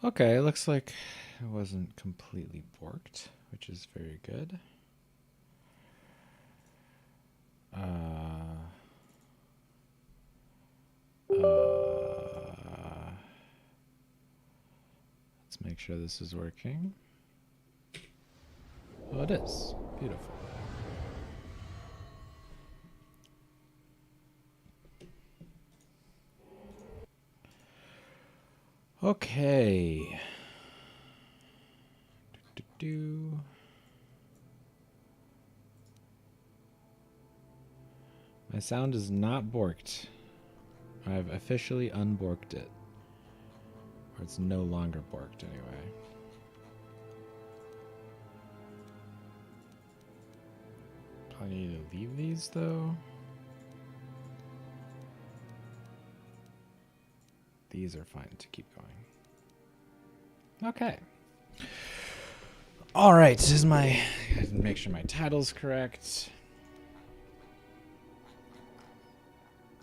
Okay, looks like it wasn't completely borked, which is very good. Uh, let's make sure this is working. Oh, it is. Beautiful. Okay. Do-do-do. My sound is not borked. I've officially unborked it. Or it's no longer borked anyway. I need to leave these though. These are fine to keep going. Okay. All right, this is my. Make sure my title's correct,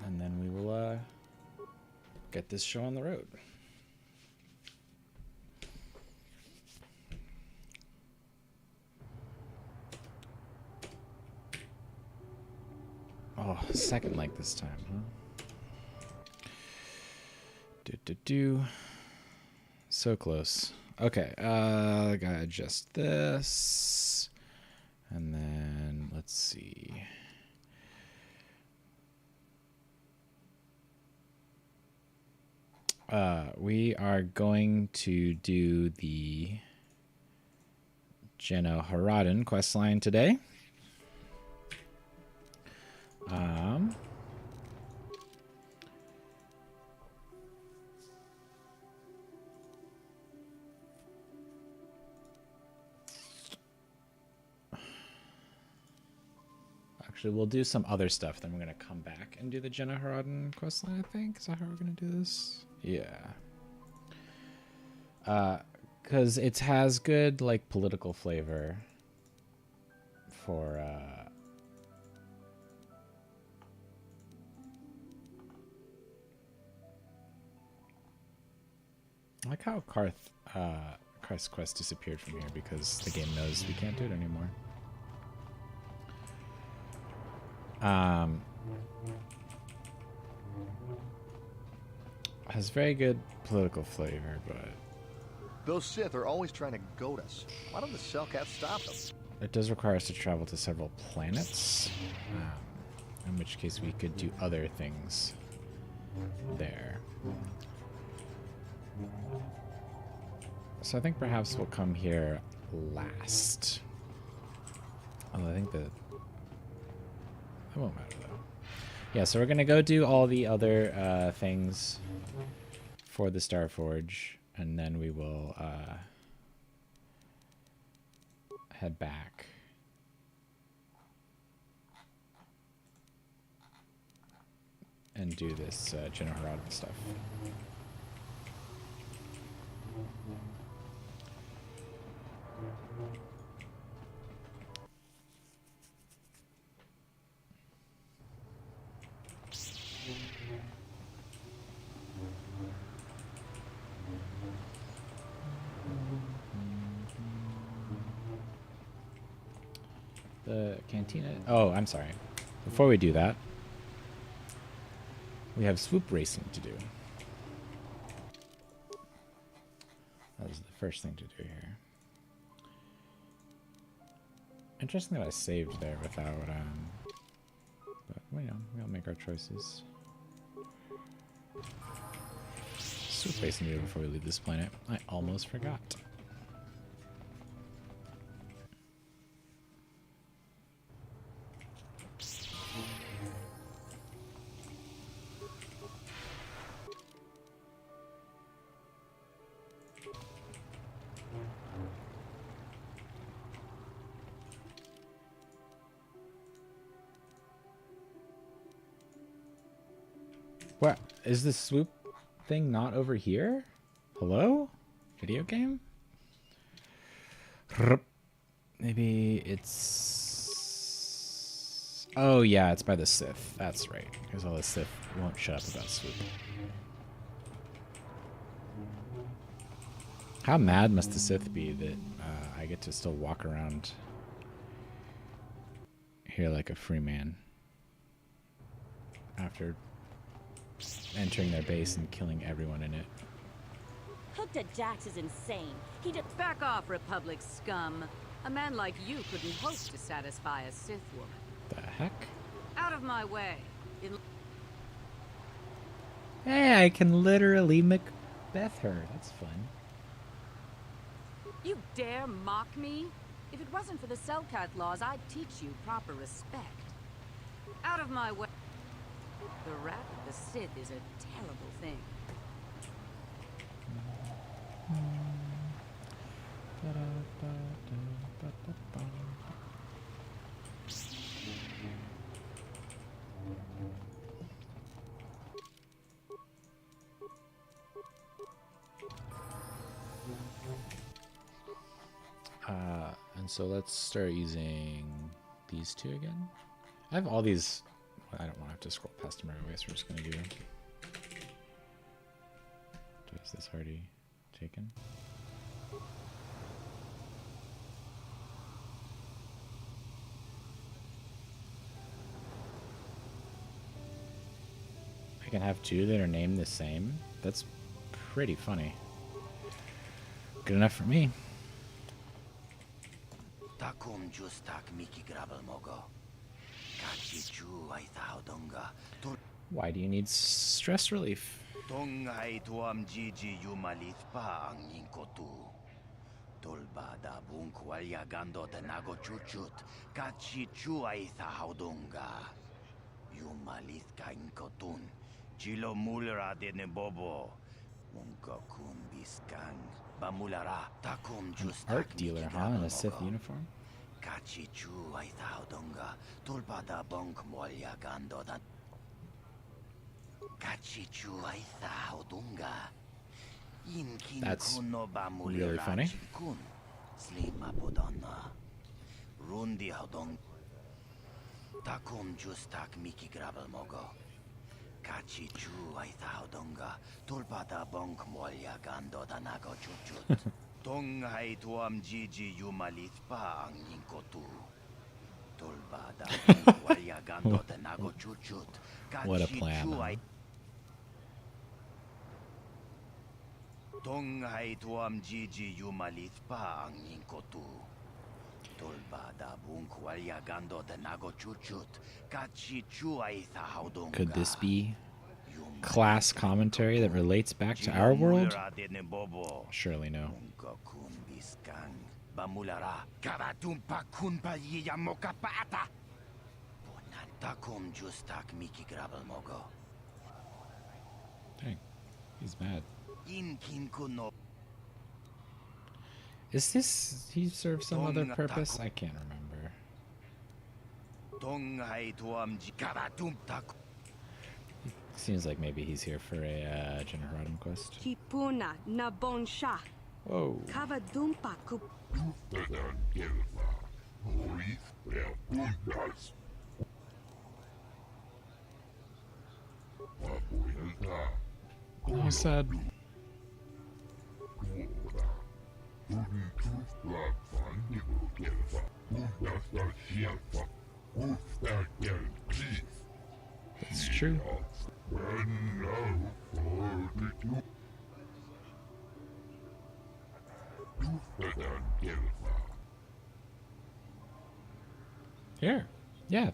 and then we will get this show on the road. Oh, second like this time, huh? Do. So close. Okay, I gotta adjust this. And then, let's see. We are going to do the Jenna Haraden questline today. Actually, we'll do some other stuff. Then we're going to come back and do the Jenna Haraden questline, I think. Is that how we're going to do this? Yeah. Because it has good, like, political flavor for, I like how Karth's quest disappeared from here because the game knows we can't do it anymore. Has very good political flavor, but those Sith are always trying to goad us. Why don't the Cellcats stop them? It does require us to travel to several planets, in which case we could do other things there. So I think perhaps we'll come here last. Although I think that won't matter though. Yeah, so we're gonna go do all the other things for the Starforge, and then we will head back. And do this Jenna Haraden stuff. The cantina. Oh, I'm sorry. Before we do that, we have swoop racing to do. That was the first thing to do here. Interesting that I saved there without, but well, you know, we'll make our choices. Swoop racing to do before we leave this planet. I almost forgot. What? Is this swoop thing not over here? Hello? Video game? Maybe it's... Oh yeah, it's by the Sith. That's right. Because all the Sith won't shut up about swoop. How mad must the Sith be that I get to still walk around here like a free man after entering their base and killing everyone in it? Cooked at Jax is insane. He just Back off, Republic scum. A man like you couldn't hope to satisfy a Sith woman. The heck? Out of my way. Hey, I can literally Macbeth her. That's fun. You dare mock me? If it wasn't for the Selkat laws, I'd teach you proper respect. Out of my way. The wrath of the Sith is a terrible thing. And so let's start using these two again. I have all these. I don't want to have to scroll past them anyway, so we're just going to do. Is this already taken? I can have two that are named the same. That's pretty funny. Good enough for me. Takum justak miki grabel mogo. Kachichu ay taudonga. Why do you need stress relief? Tongai tuam jiji yumalit pa ang inkotu. Tolba da bunkwalya gando de nago chuchut. Kachichu ay taudonga. Yumalit ka inkotun. Chilo mulra de nebobo. Munka kun biskang. Bamulara. Takum justak Art dealer, huh? In a Sith uniform? Kachichu ay taudonga. Tolba da bunk mwalya gando da. That's really funny. Rundi hodong takum justak miki grabel mogo. Kachichu ay taudonga. Tulpada bonk molya gando da nago chuchut. Tong hay tuam jiji yumalit pa ang inkotu. Tulpada bonk molya gando da nago chuchut. What a plan. Tong hay tuam jiji yumalit pa ang inkotu. Could this be class commentary that relates back to our world? Surely no. Dang, he's mad. Is this, he served some other purpose? I can't remember. Seems like maybe he's here for a Generatum quest. Kipuna na bonsha. Whoa. Kavadumpa kup. He said. That's true. Here. Yeah.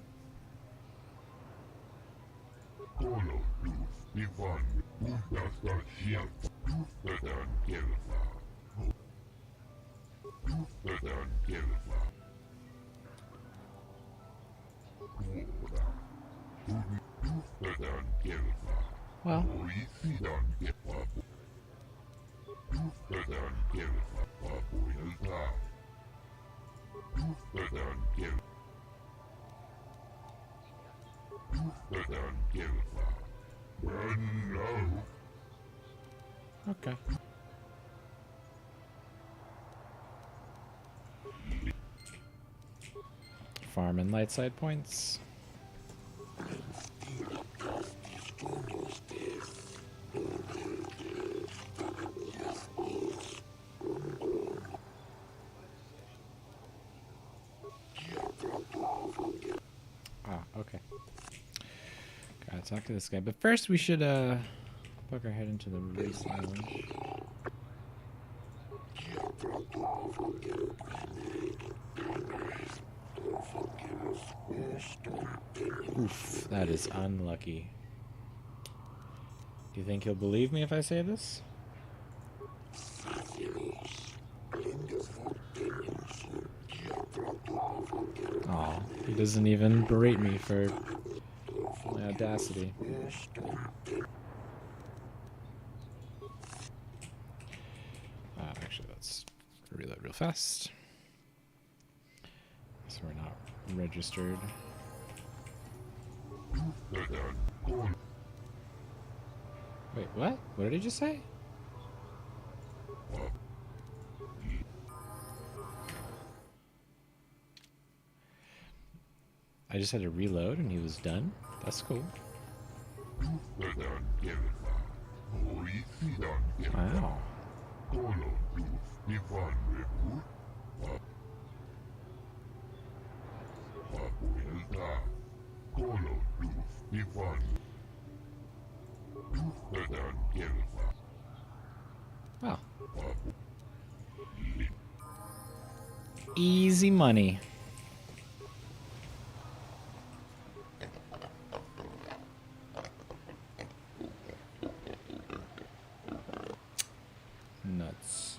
Well. Okay. Farm and light side points. talk to this guy. But first we should poke our head into the race lounge. Oof, that is unlucky. Do you think he'll believe me if I say this? Aw, he doesn't even berate me for my audacity. Actually, let's reload real fast. So we're not registered. Wait, what? What did he just say? I just had to reload and he was done? That's cool. Wow. Wow. Easy money. Nuts.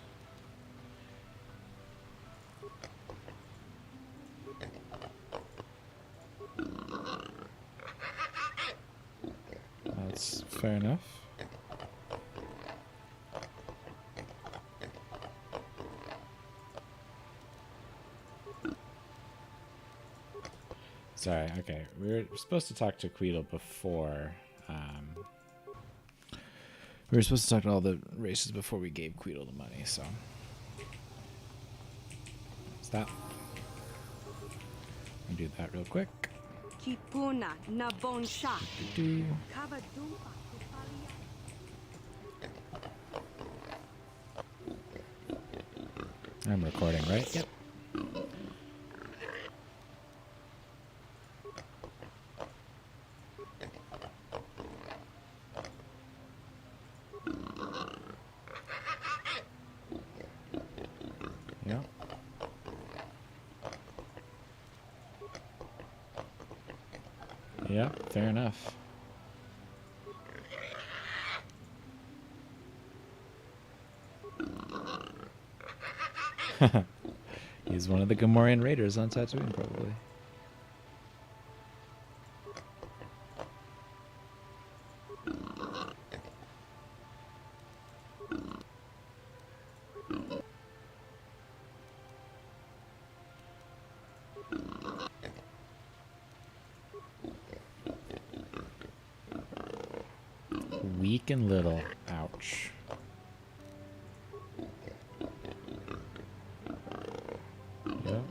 That's fair enough. Sorry, okay. We were supposed to talk to Queedle before. We were supposed to talk to all the races before we gave Queedle the money, so. Stop. I'll do that real quick. Kipuna na bonsha. Do. Kavadumpa kupalia. I'm recording, right? Yep. Yep. Yep, fair enough. He's one of the Gamorrean raiders on Tatooine, probably. Weak and little. Ouch. Yep.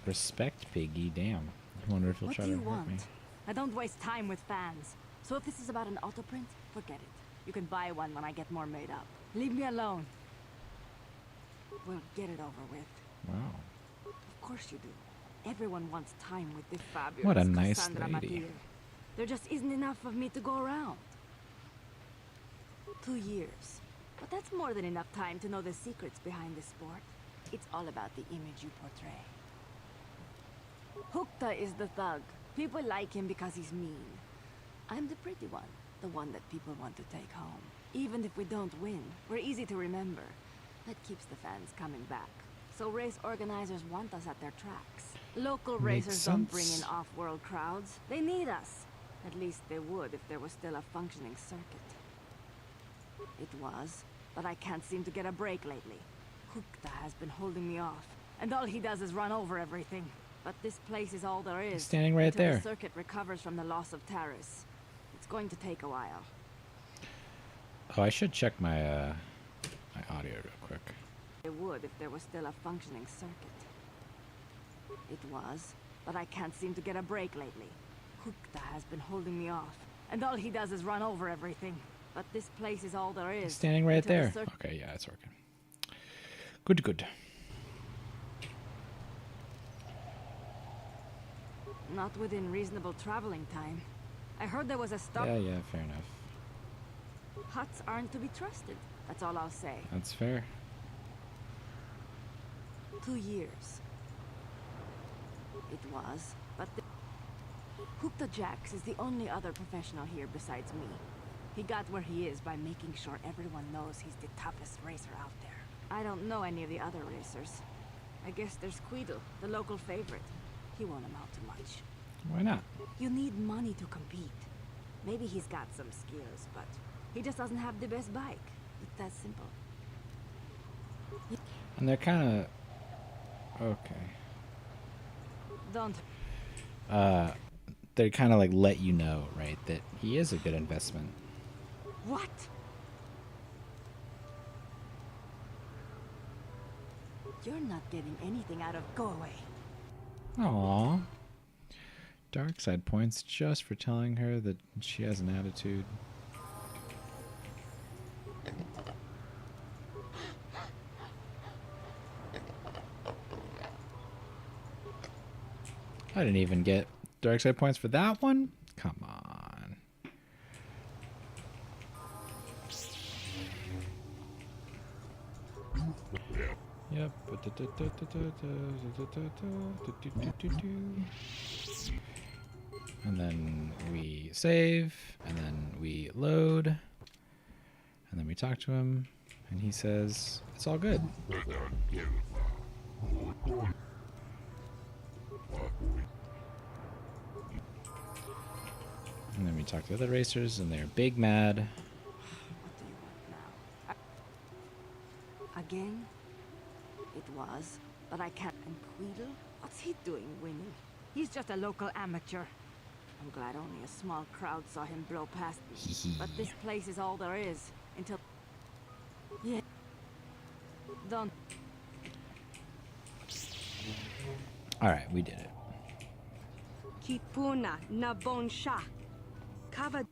Respect Piggy, damn. I wonder if he'll What try do to you hurt want? me. I don't waste time with fans. So if this is about an auto print, forget it. You can buy one when I get more made up. Leave me alone. We'll get it over with. Wow. Of course you do. Everyone wants time with this fabulous What a nice Cassandra lady. Matilde. There just isn't enough of me to go around. 2 years. But that's more than enough time to know the secrets behind this sport. It's all about the image you portray. Hukta is the thug. People like him because he's mean. I'm the pretty one. The one that people want to take home. Even if we don't win, we're easy to remember. That keeps the fans coming back. So race organizers want us at their tracks. Local Makes racers don't bring in sense. off-world crowds. They need us. At least they would if there was still a functioning circuit. It was, but I can't seem to get a break lately. Hukta has been holding me off, and all he does is run over everything. But this place is all there is. He's standing right until there. the circuit recovers from the loss of Taris. It's going to take a while. Oh, I should check my my audio real quick. It would if there was still a functioning circuit. It was, but I can't seem to get a break lately. Hukta has been holding me off, and all he does is run over everything. but this place is all there is. Standing right until the there. cir- Okay, yeah, it's working. Good, good. Not within reasonable traveling time. I heard there was a stop. Yeah, yeah, fair enough. Huts aren't to be trusted. That's all I'll say. That's fair. 2 years. It was, but Hookta Jax is the only other professional here besides me. He got where he is by making sure everyone knows he's the toughest racer out there. I don't know any of the other racers. I guess there's Quidel, the local favorite. He won't amount to much. Why not? You need money to compete. Maybe he's got some skills, but he just doesn't have the best bike. It's that simple. And they're kind of... Okay. Don't. They kind of like let you know, right, that he is a good investment. What? You're not getting anything out of go away. Aww. Dark side points just for telling her that she has an attitude. I didn't even get dark side points for that one? Come on. Yep. And then we save, and then we load, and then we talk to him, and he says, it's all good. And then we talk to the other racers, and they're big mad. What do you want now? Again? It was, but I can't. And Quidel? What's he doing winning? He's just a local amateur. I'm glad only a small crowd saw him blow past me. But this place is all there is until. Yeah. Don't. All right, we did it. Kipuna na bonsha. Cover.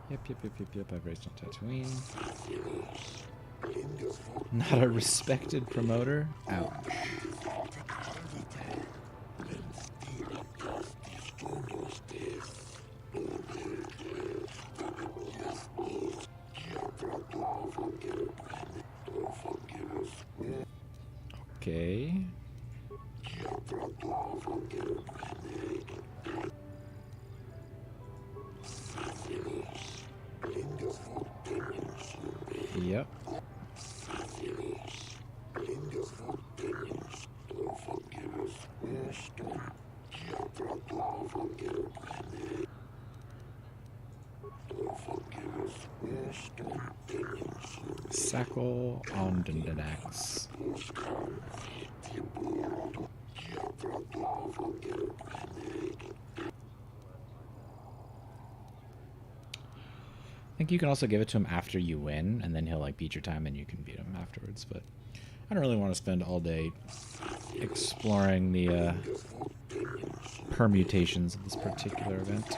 Yep. I've raced on Tatooine. Not a respected promoter? Ouch. Okay. Yep. Sackle on Dundanax. I think you can also give it to him after you win, and then he'll like beat your time and you can beat him afterwards, but I don't really want to spend all day exploring the permutations of this particular event.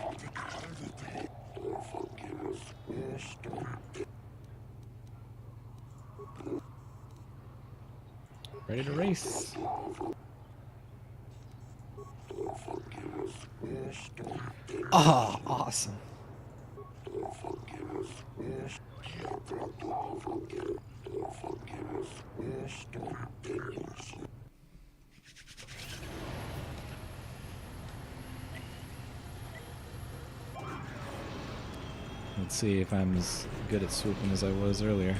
Ready to race. Oh, awesome. Let's see if I'm as good at swooping as I was earlier.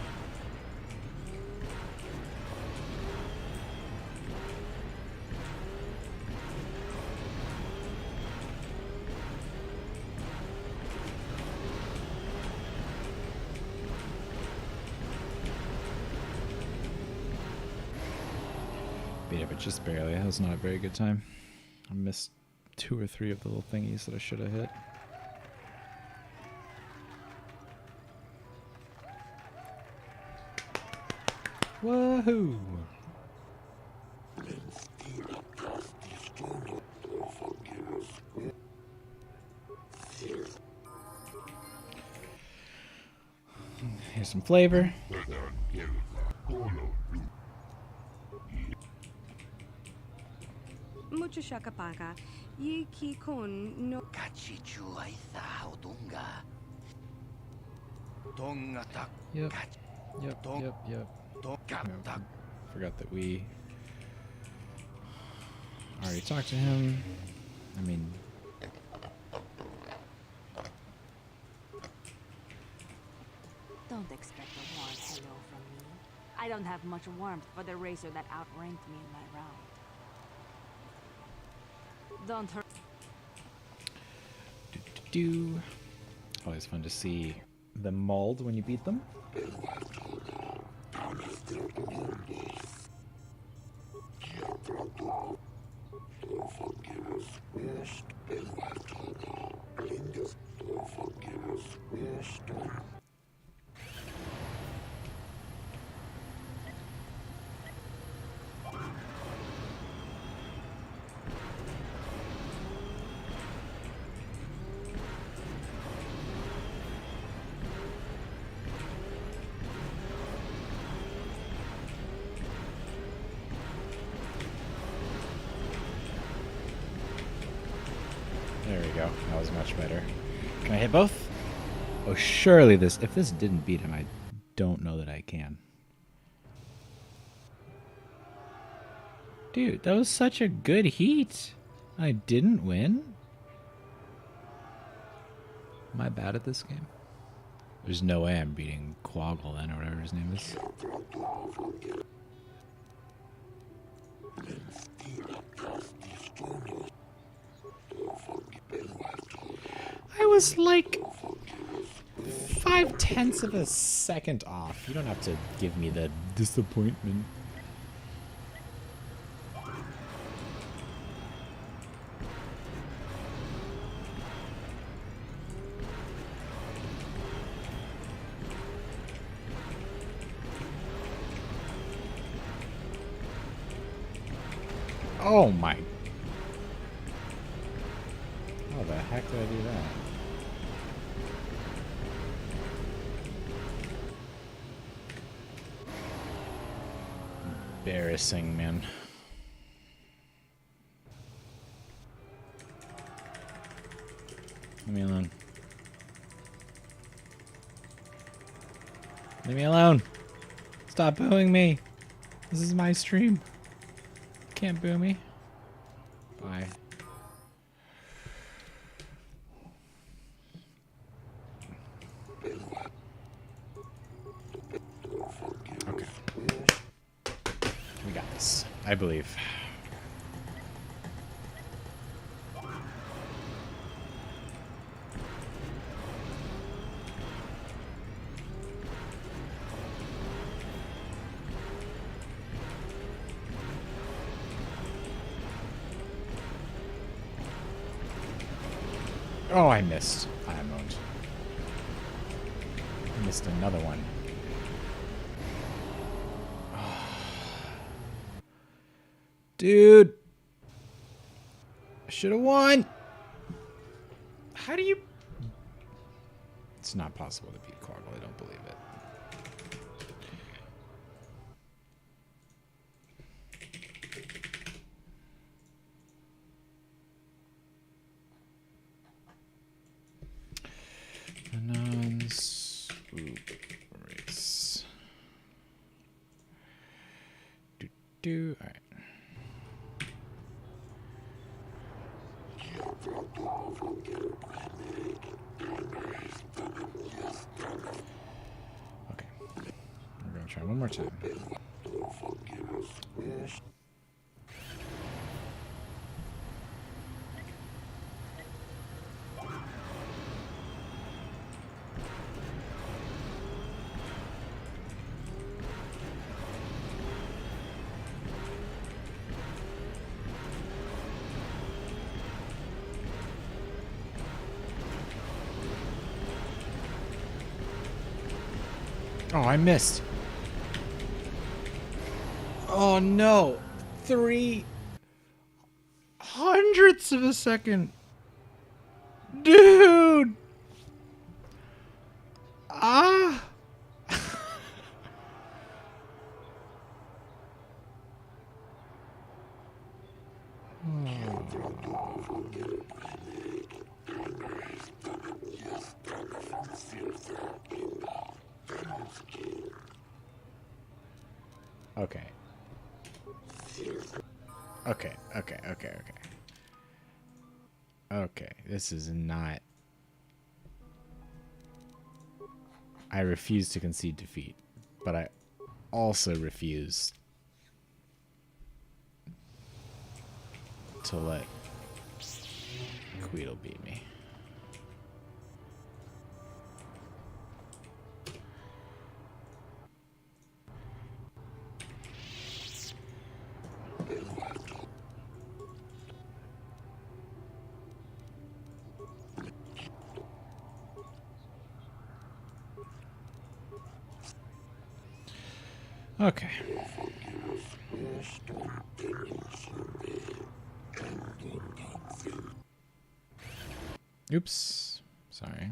Beat it, but just barely. That was not a very good time. I missed 2 or 3 of the little thingies that I should have hit. Woohoo! Here's some flavor. Mucho shakapaka. Yi ki kun no. Kachichu aitha haudunga. Tonga tak. Yep. Yep. Tonga Forgot that we already talked to him. I mean, Don't expect a warm hello from me. I don't have much warmth for the racer that outranked me in my round. Don't hurt. always fun to see them mauled when you beat them. There we go. That was much better. Can I hit both? Oh, surely this... If this didn't beat him, I don't know that I can. Dude, that was such a good heat. I didn't win? Am I bad at this game? There's no way I'm beating Quaggle then, or whatever his name is. I was like 0.5 of a second off. You don't have to give me the disappointment. Oh my. How the heck did I do that? Embarrassing, man. Leave me alone. Leave me alone. Stop booing me. This is my stream. Can't boo me. Bye. Okay. We got this. I believe. Oh, I missed. I moaned. I missed another one. Dude. I should have won. How do you... It's not possible to beat Quaggle. I don't believe it. Non-swoop race. Do. All right. Okay. We're gonna try one more time. Oh, I missed. Oh no. 300ths of a second. Dude. Okay. Okay, okay, okay, okay. Okay, this is not... I refuse to concede defeat, but I also refuse to let Queedle beat me. Okay. Oops. Sorry.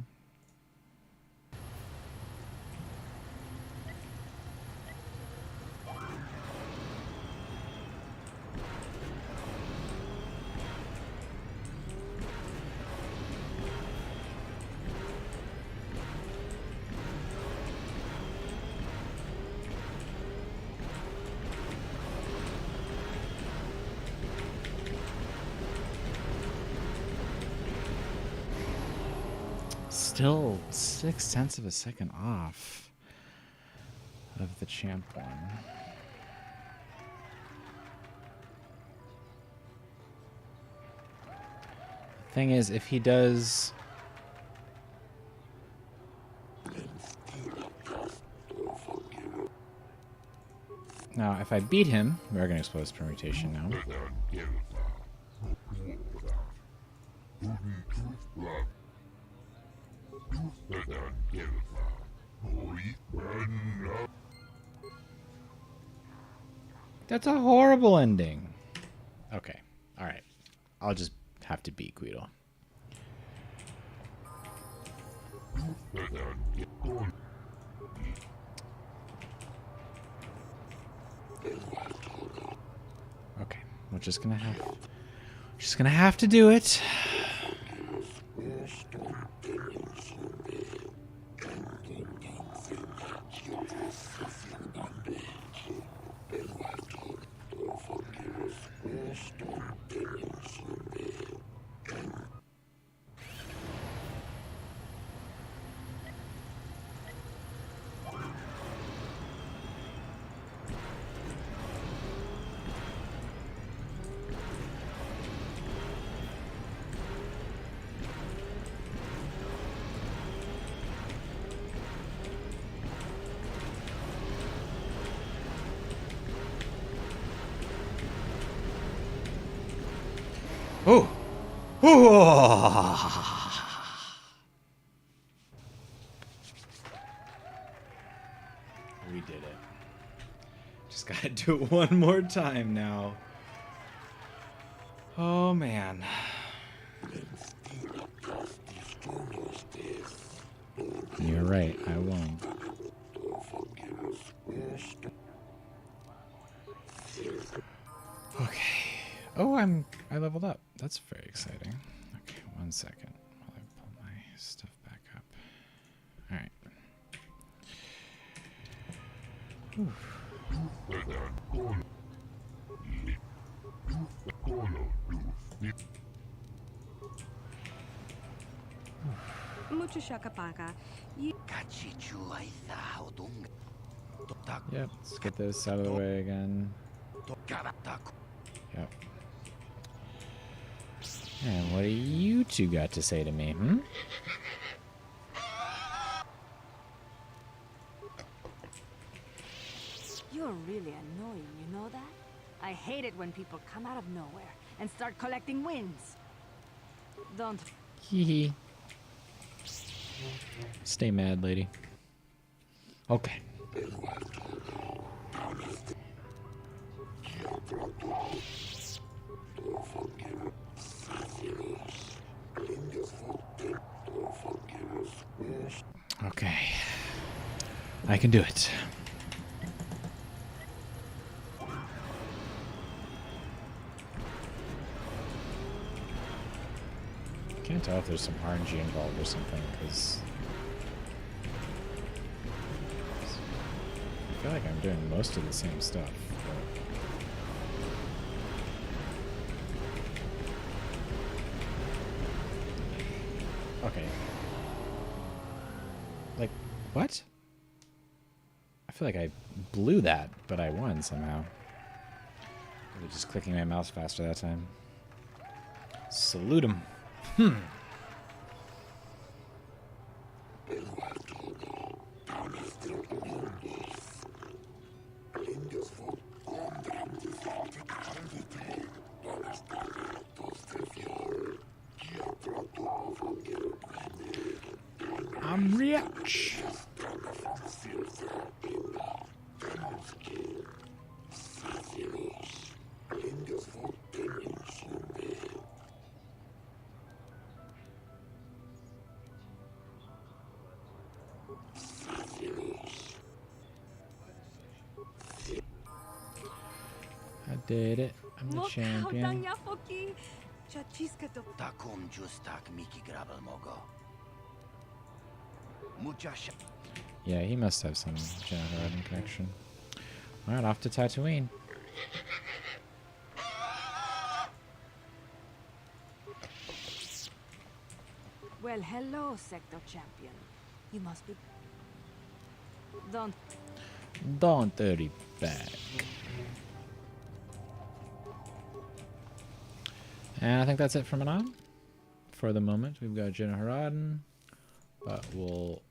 Still 0.6 of a second off of the champ one. Thing is, if he does... Now, if I beat him, we are going to explode his permutation now. That's a horrible ending. Okay. Alright. I'll just have to beat Guido. Okay. We're just gonna have to do it. Oh! We did it. Just gotta do it one more time now. Oh, man. You're right, I won't. Okay. Oh, I leveled up. That's very exciting. Okay, 1 second while I pull my stuff back up. Alright. Mucho shakapaka. Yep, let's get this out of the way again. Yep. And what do you two got to say to me, hmm? You're really annoying, you know that? I hate it when people come out of nowhere and start collecting wins. Don't. Hee hee. Stay mad, lady. Okay. Okay. I can do it. can't tell if there's some RNG involved or something, because I feel like I'm doing most of the same stuff. But... okay. Like, what? I feel like I blew that, but I won somehow. I was just clicking my mouse faster that time. Salute him. I'm rich. I did it. I'm the champion. Takom justak Miki grabal mogo. Muchasha. Yeah, he must have some Horizon connection. Alright, off to Tatooine. Well, hello, Sector Champion. You must be... Don't hurry back. And I think that's it from on. For the moment, we've got Jenna Haradin, but we'll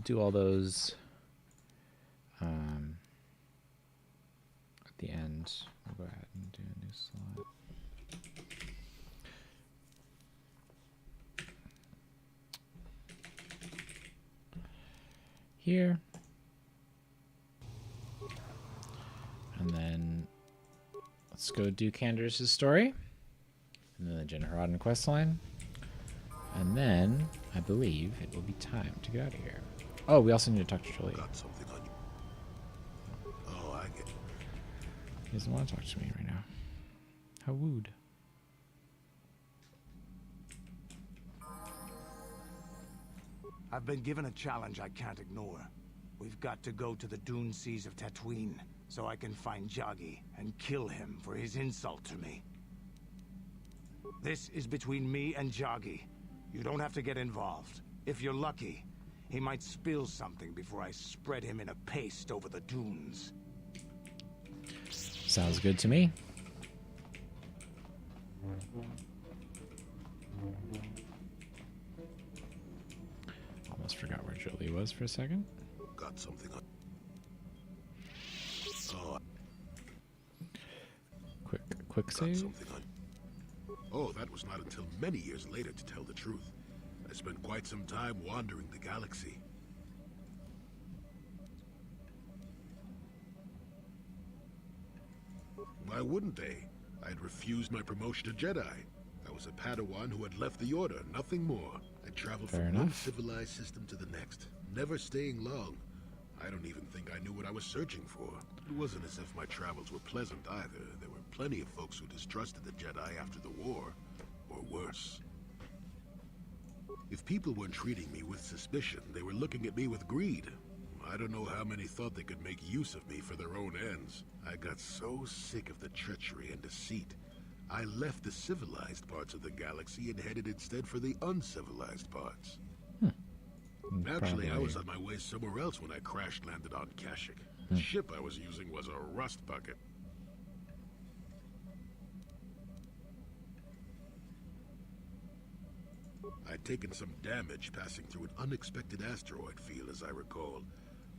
do all those at the end. We'll go ahead and do a new slot. Here. And then let's go do Candace's story. And then the Jenna Haradin questline. And then, I believe, it will be time to get out of here. Oh, we also need to talk to Julie. Got something on you. Oh, I get it. He doesn't want to talk to me right now. How wooed. I've been given a challenge I can't ignore. We've got to go to the dune seas of Tatooine, so I can find Jagi and kill him for his insult to me. This is between me and Jagi. You don't have to get involved. If you're lucky, he might spill something before I spread him in a paste over the dunes. Sounds good to me. Almost forgot where Julie was for a second. Got something on. Oh, Quick got save. something on. Oh, that was not until many years later, to tell the truth. I spent quite some time wandering the galaxy. Why wouldn't they? I had refused my promotion to Jedi. I was a Padawan who had left the Order, nothing more. I traveled Fair from one enough. civilized system to the next, never staying long. I don't even think I knew what I was searching for. It wasn't as if my travels were pleasant either. There were plenty of folks who distrusted the Jedi after the war, or worse. If people weren't treating me with suspicion, they were looking at me with greed. I don't know how many thought they could make use of me for their own ends. I got so sick of the treachery and deceit. I left the civilized parts of the galaxy and headed instead for the uncivilized parts. Actually, I was on my way somewhere else when I crash-landed on Kashyyyk. The ship I was using was a rust bucket. I'd taken some damage passing through an unexpected asteroid field, as I recall,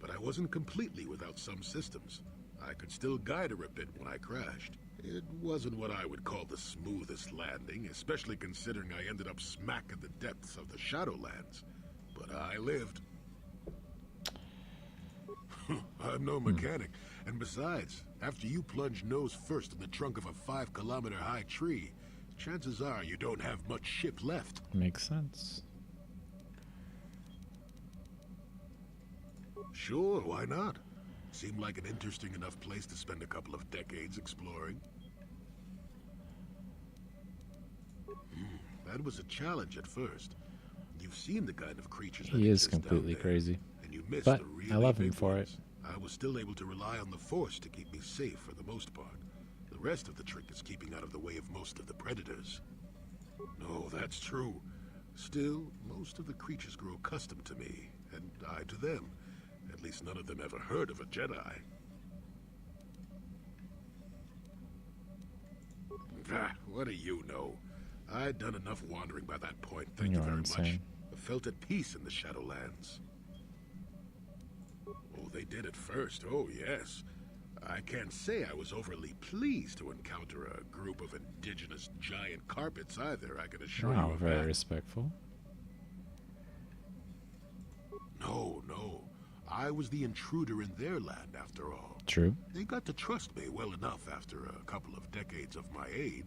but I wasn't completely without some systems. I could still guide her a bit when I crashed. It wasn't what I would call the smoothest landing, especially considering I ended up smack in the depths of the Shadowlands. But I lived. I'm no mechanic, and besides, after you plunge nose first in the trunk of a 5-kilometer-high tree, chances are you don't have much ship left. Makes sense. Sure, why not? Seemed like an interesting enough place to spend a couple of decades exploring. That was a challenge at first. You've seen the kind of creatures that He is exist down completely there, crazy. and you missed But the really I love him big for ones. I was still able to rely on the Force to keep me safe for the most part. The rest of the trick is keeping out of the way of most of the predators. No, that's true. Still, most of the creatures grow accustomed to me, and I to them. At least none of them ever heard of a Jedi. Ah, what do you know? I'd done enough wandering by that point, thank you You're very insane. much. I felt at peace in the Shadowlands. Oh, they did at first, oh yes. I can't say I was overly pleased to encounter a group of indigenous giant carpets either, I can assure you Wow, of very that. respectful. No, no. I was the intruder in their land, after all. True. They got to trust me well enough after a couple of decades of my aid.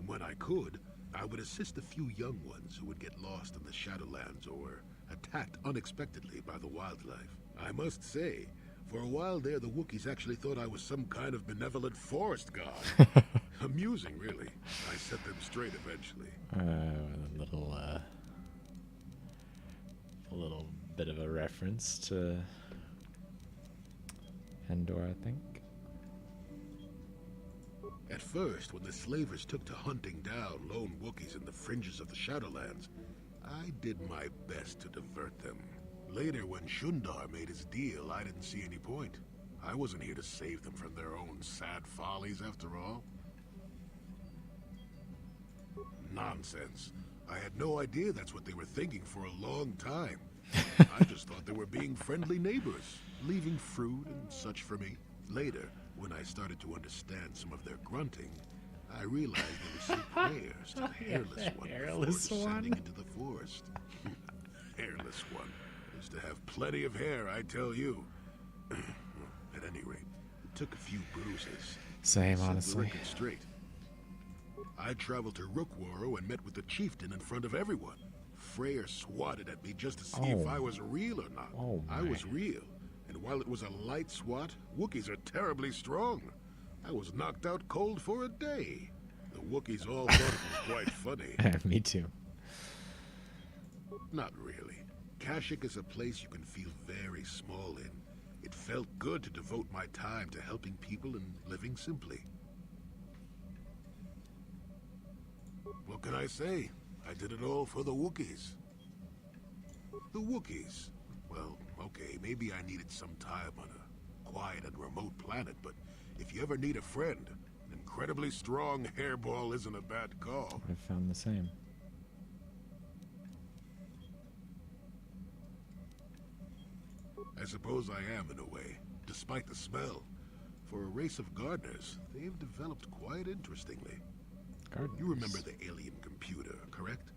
When I could, I would assist a few young ones who would get lost in the Shadowlands or attacked unexpectedly by the wildlife. I must say, for a while there, the Wookiees actually thought I was some kind of benevolent forest god. Amusing, really. I set them straight eventually. A little bit of a reference to Endor, I think. At first, when the slavers took to hunting down lone Wookiees in the fringes of the Shadowlands, I did my best to divert them. Later, when Shundar made his deal, I didn't see any point. I wasn't here to save them from their own sad follies, after all. Nonsense. I had no idea that's what they were thinking for a long time. I just thought they were being friendly neighbors, leaving fruit and such for me. Later, when I started to understand some of their grunting, I realized they would say prayers to the Hairless One Hairless before descending One? into the forest. Hairless One used to have plenty of hair, I tell you. At any rate, it took a few bruises. Same, Set the honestly. record straight. I traveled to Rookwaro and met with the chieftain in front of everyone. Freyr swatted at me just to see if Oh. I was real or not. Oh, I my. was real, and while it was a light swat, Wookiees are terribly strong. I was knocked out cold for a day. The Wookiees all thought it was quite funny. Me too. Not really. Kashyyyk is a place you can feel very small in. It felt good to devote my time to helping people and living simply. What can I say? I did it all for the Wookiees. The Wookiees. Well, okay, maybe I needed some time on a quiet and remote planet, but if you ever need a friend, an incredibly strong hairball isn't a bad call. I found the same. I suppose I am in a way, despite the smell. For a race of gardeners, they've developed quite interestingly. Gardeners. You remember the alien computer, correct?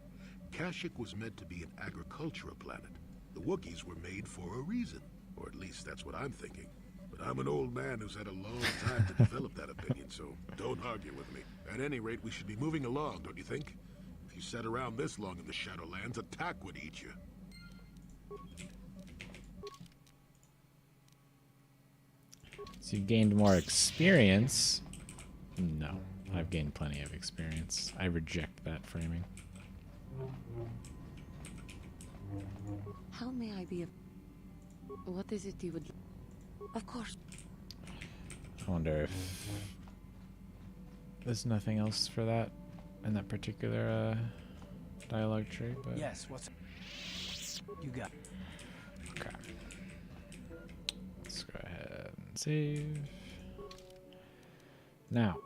Kashyyyk was meant to be an agricultural planet. The Wookiees were made for a reason, or at least that's what I'm thinking. But I'm an old man who's had a long time to develop that opinion, so don't argue with me. At any rate, we should be moving along, don't you think? If you sat around this long in the Shadowlands, a tack would eat you. So you gained more experience. No, I've gained plenty of experience. I reject that framing. How may I be of... What is it you would... Of course. I wonder if there's nothing else for that in that particular dialogue tree, but Yes, what's... You got... okay. Let's go ahead and save. Now.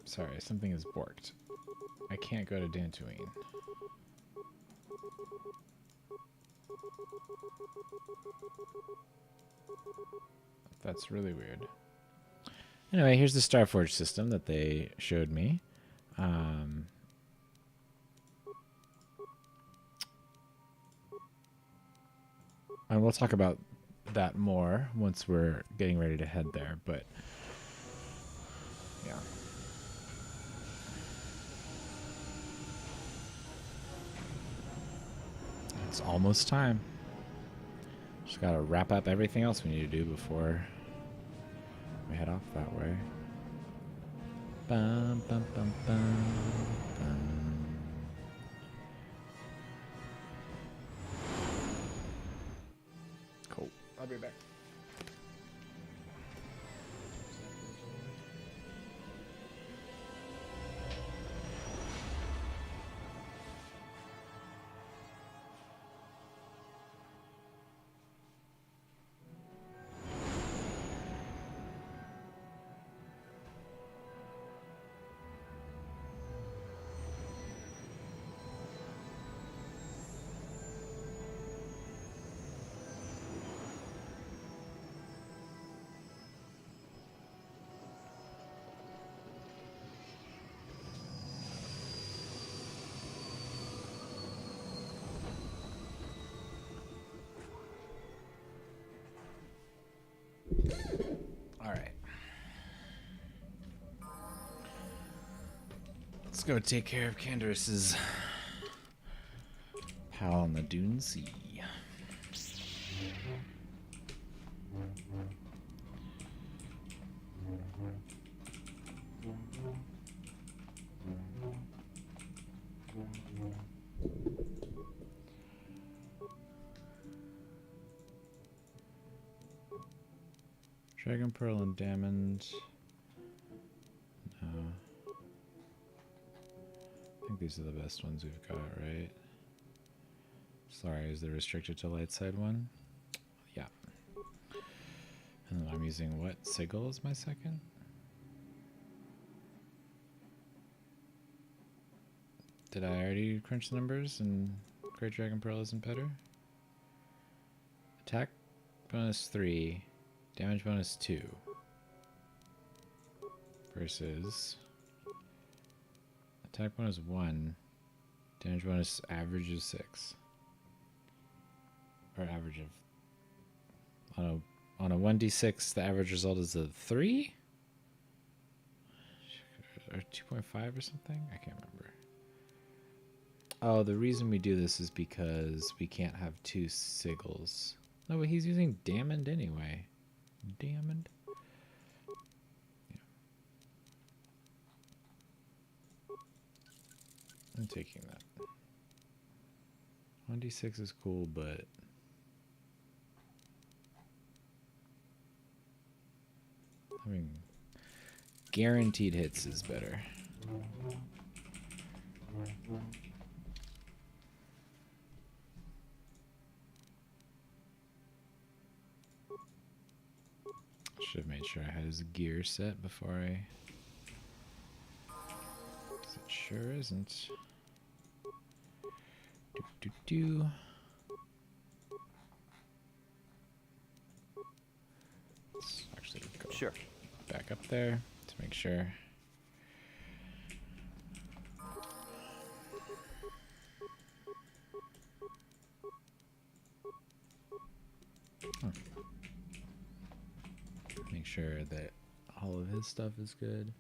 Sorry, something is borked. I can't go to Dantooine. That's really weird. Anyway, here's the Starforge system that they showed me. And we'll talk about that more once we're getting ready to head there, but yeah. It's almost time. Just gotta wrap up everything else we need to do before we head off that way. Bum, bum, bum, bum, bum. Cool. I'll be back. All right. Let's go take care of Candace's pal on the Dune Sea. Dragon Pearl and Diamond. No. I think these are the best ones we've got, right? Sorry, is the restricted to light side one? Yeah. And I'm using what? Sigil is my second? Did I already crunch the numbers and Great Dragon Pearl isn't better? Attack bonus 3. Damage bonus 2 versus attack bonus 1, damage bonus average of 6, or average of on a 1d6 the average result is a 3 or 2.5 or something. I can't remember. Oh, the reason we do this is because we can't have 2 sigils. No, but he's using Diamond anyway. Diamond. Yeah. I'm taking that. 1d6 is cool, but having guaranteed hits is better. Should have made sure I had his gear set before I... 'cause it sure isn't. Let's actually go back up there to make sure. Make sure that all of his stuff is good.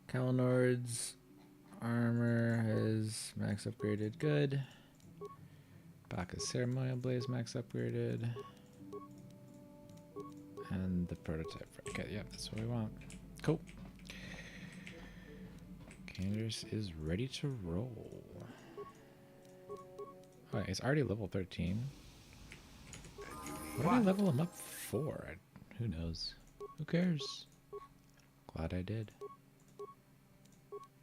Kalinord's armor is max upgraded, good. Baka's ceremonial blaze max upgraded. And the prototype. Okay, yeah, that's what we want. Cool. Candace is ready to roll. Oh, it's already level 13. What did I level him up for? Who knows? Who cares? Glad I did.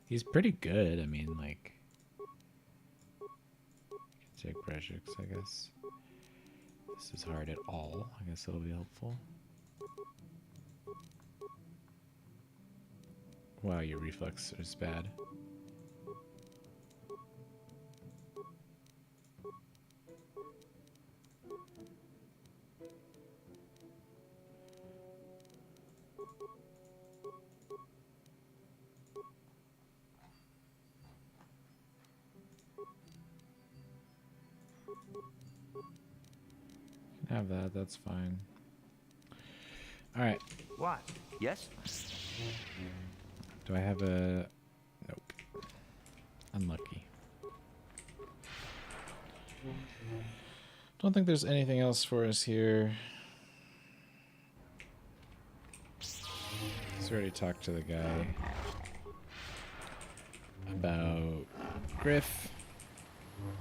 He's pretty good. I mean, like... take Brejix, I guess. This is hard at all. I guess it'll be helpful. Wow, your reflex is bad. Have that, that's fine. Alright. What? Yes? Do I have a... nope. Unlucky. Don't think there's anything else for us here. So we already talked to the guy about Griff.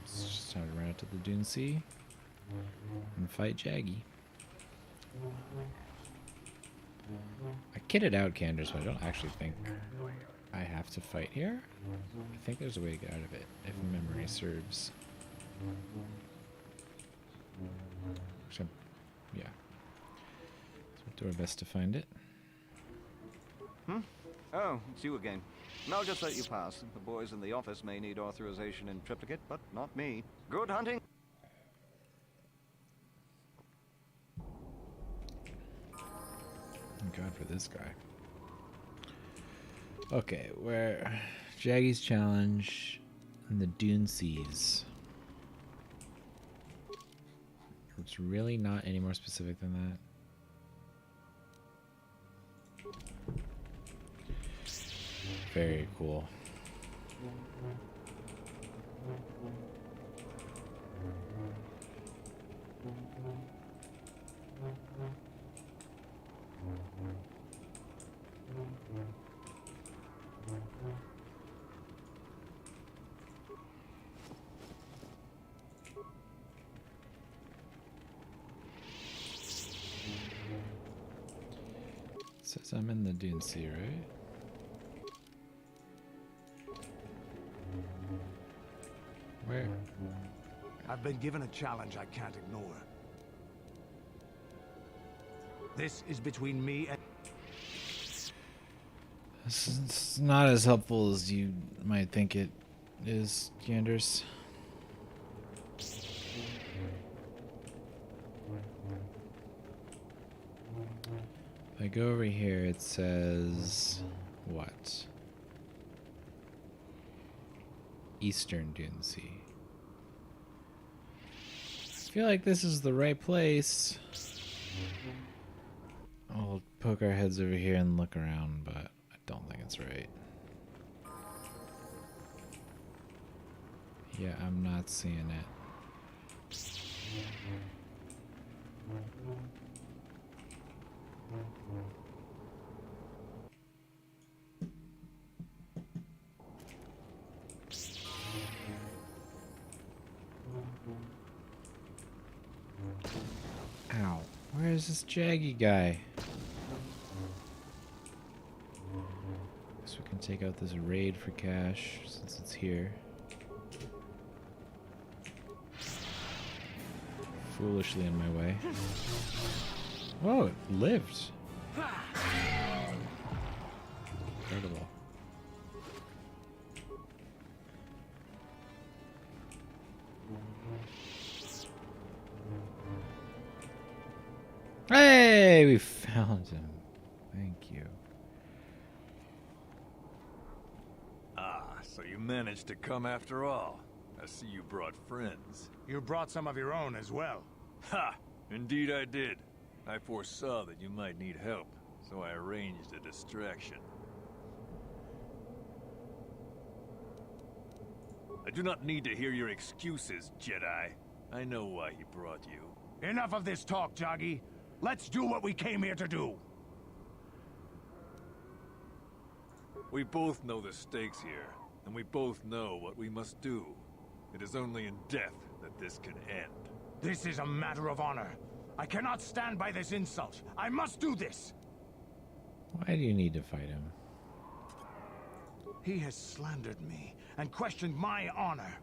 It's just time to run out to the Dune Sea and fight Jaggy. I kitted out Candors, but I don't actually think I have to fight here. I think there's a way to get out of it, if memory serves. So, yeah. So we'll do our best to find it. Oh, it's you again. I'll just let you pass. The boys in the office may need authorization in triplicate, but not me. Good hunting. Thank God for this guy. Okay, where Jaggy's challenge in the Dune Seas. It's really not any more specific than that. Very cool. Says I'm in the Dune Sea, right? Where? I've been given a challenge I can't ignore. This is between me and... This is not as helpful as you might think it is, Ganders. If I go over here, it says what? Eastern Dune Sea. I feel like this is the right place. I'll poke our heads over here and look around, but I don't think it's right. Yeah, I'm not seeing it. Ow. Where is this Jaggy guy? Guess we can take out this raid for cash since it's here. Foolishly in my way. Whoa, it lived. Incredible. Hey, we found him. Thank you. Ah, so you managed to come after all. I see you brought friends. You brought some of your own as well. Ha! Indeed I did. I foresaw that you might need help, so I arranged a distraction. I do not need to hear your excuses, Jedi. I know why he brought you. Enough of this talk, Jaggy. Let's do what we came here to do. We both know the stakes here, and we both know what we must do. It is only in death that this can end. This is a matter of honor. I cannot stand by this insult. I must do this. Why do you need to fight him? He has slandered me and questioned my honor.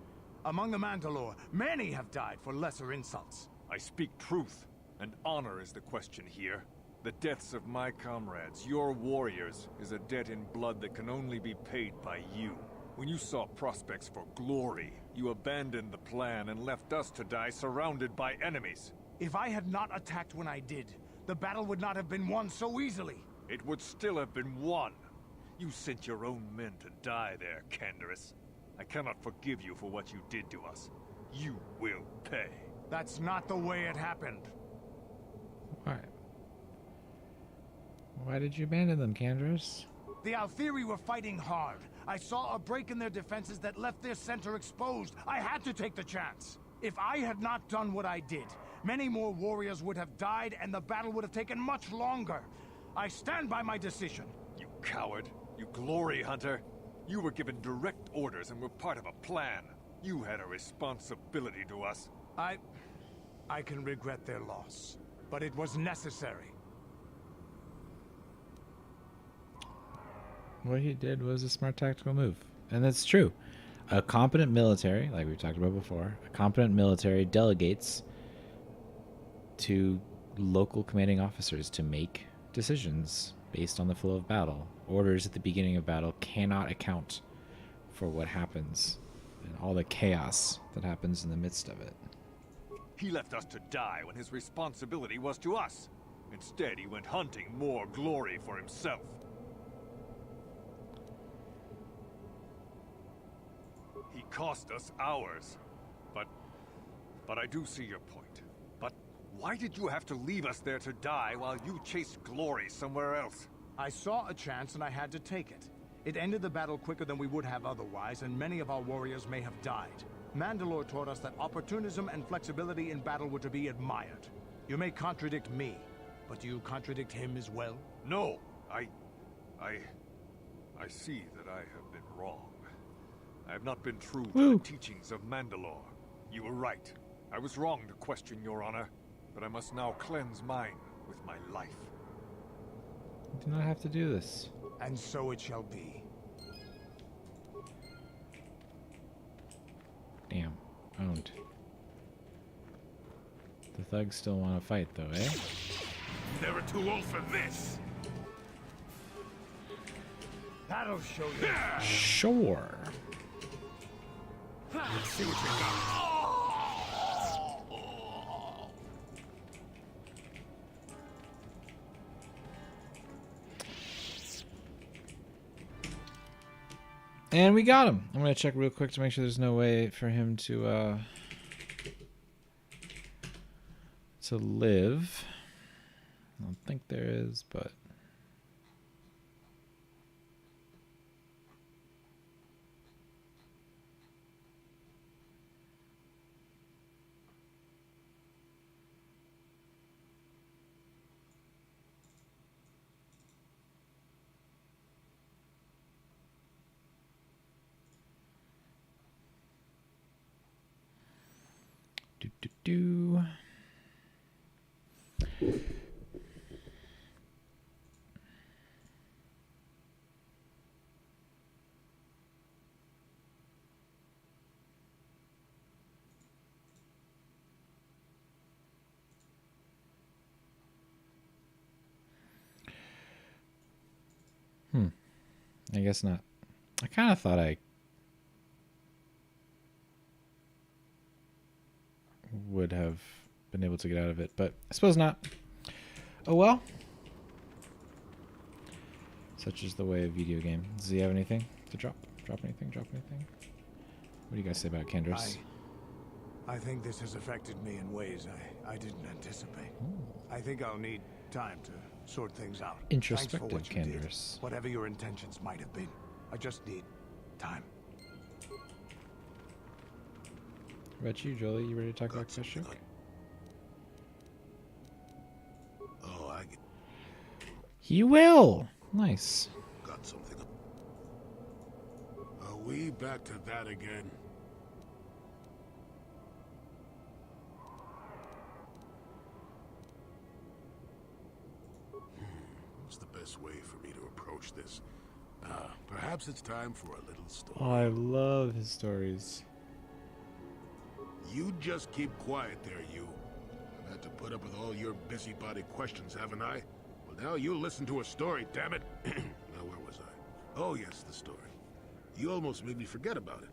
Among the Mandalore, many have died for lesser insults. I speak truth, and honor is the question here. The deaths of my comrades, your warriors, is a debt in blood that can only be paid by you. When you saw prospects for glory, you abandoned the plan and left us to die surrounded by enemies. If I had not attacked when I did, the battle would not have been won so easily. It would still have been won. You sent your own men to die there, Canderous. I cannot forgive you for what you did to us. You will pay. That's not the way it happened. Why? Why did you abandon them, Canderous? The Althiri were fighting hard. I saw a break in their defenses that left their center exposed. I had to take the chance. If I had not done what I did, many more warriors would have died and the battle would have taken much longer. I stand by my decision. You coward. You glory hunter. You were given direct orders and were part of a plan. You had a responsibility to us. I can regret their loss, but it was necessary. What he did was a smart tactical move. And that's true. A competent military, like we talked about before, a competent military delegates to local commanding officers to make decisions based on the flow of battle. Orders at the beginning of battle cannot account for what happens and all the chaos that happens in the midst of it. He left us to die when his responsibility was to us. Instead, he went hunting more glory for himself. He cost us hours. But I do see your point. But why did you have to leave us there to die while you chased glory somewhere else? I saw a chance and I had to take it. It ended the battle quicker than we would have otherwise, and many of our warriors may have died. Mandalore taught us that opportunism and flexibility in battle were to be admired. You may contradict me, but do you contradict him as well? No, I see that I have been wrong. I have not been true to the teachings of Mandalore. You were right. I was wrong to question your honor, but I must now cleanse mine with my life. You do not have to do this. And so it shall be. Damn. Owned. The thugs still want to fight, though, eh? Never too old for this. That'll show you. Sure. Let's see what you got. And we got him. I'm going to check real quick to make sure there's no way for him to live. I don't think there is, but... Do. I guess not. I kind of thought I would have been able to get out of it, but I suppose not. Oh well. Such is the way of video game. Does he have anything to drop? Drop anything? Drop anything? What do you guys say about Kendris? I think this has affected me in ways I didn't anticipate. Ooh. I think I'll need time to sort things out. Introspective Thanks for what you did. Kendris. Whatever your intentions might have been. I just need time. What about you, Jolie? You ready to talk about Kushuk? Oh, I get... He will! Nice. Got something. Are we back to that again? What's the best way for me to approach this? Perhaps it's time for a little story. Oh, I love his stories. You just keep quiet there, you. I've had to put up with all your busybody questions, haven't I? Well, now you listen to a story, damn it. Now, where was I? Oh, yes, the story. You almost made me forget about it.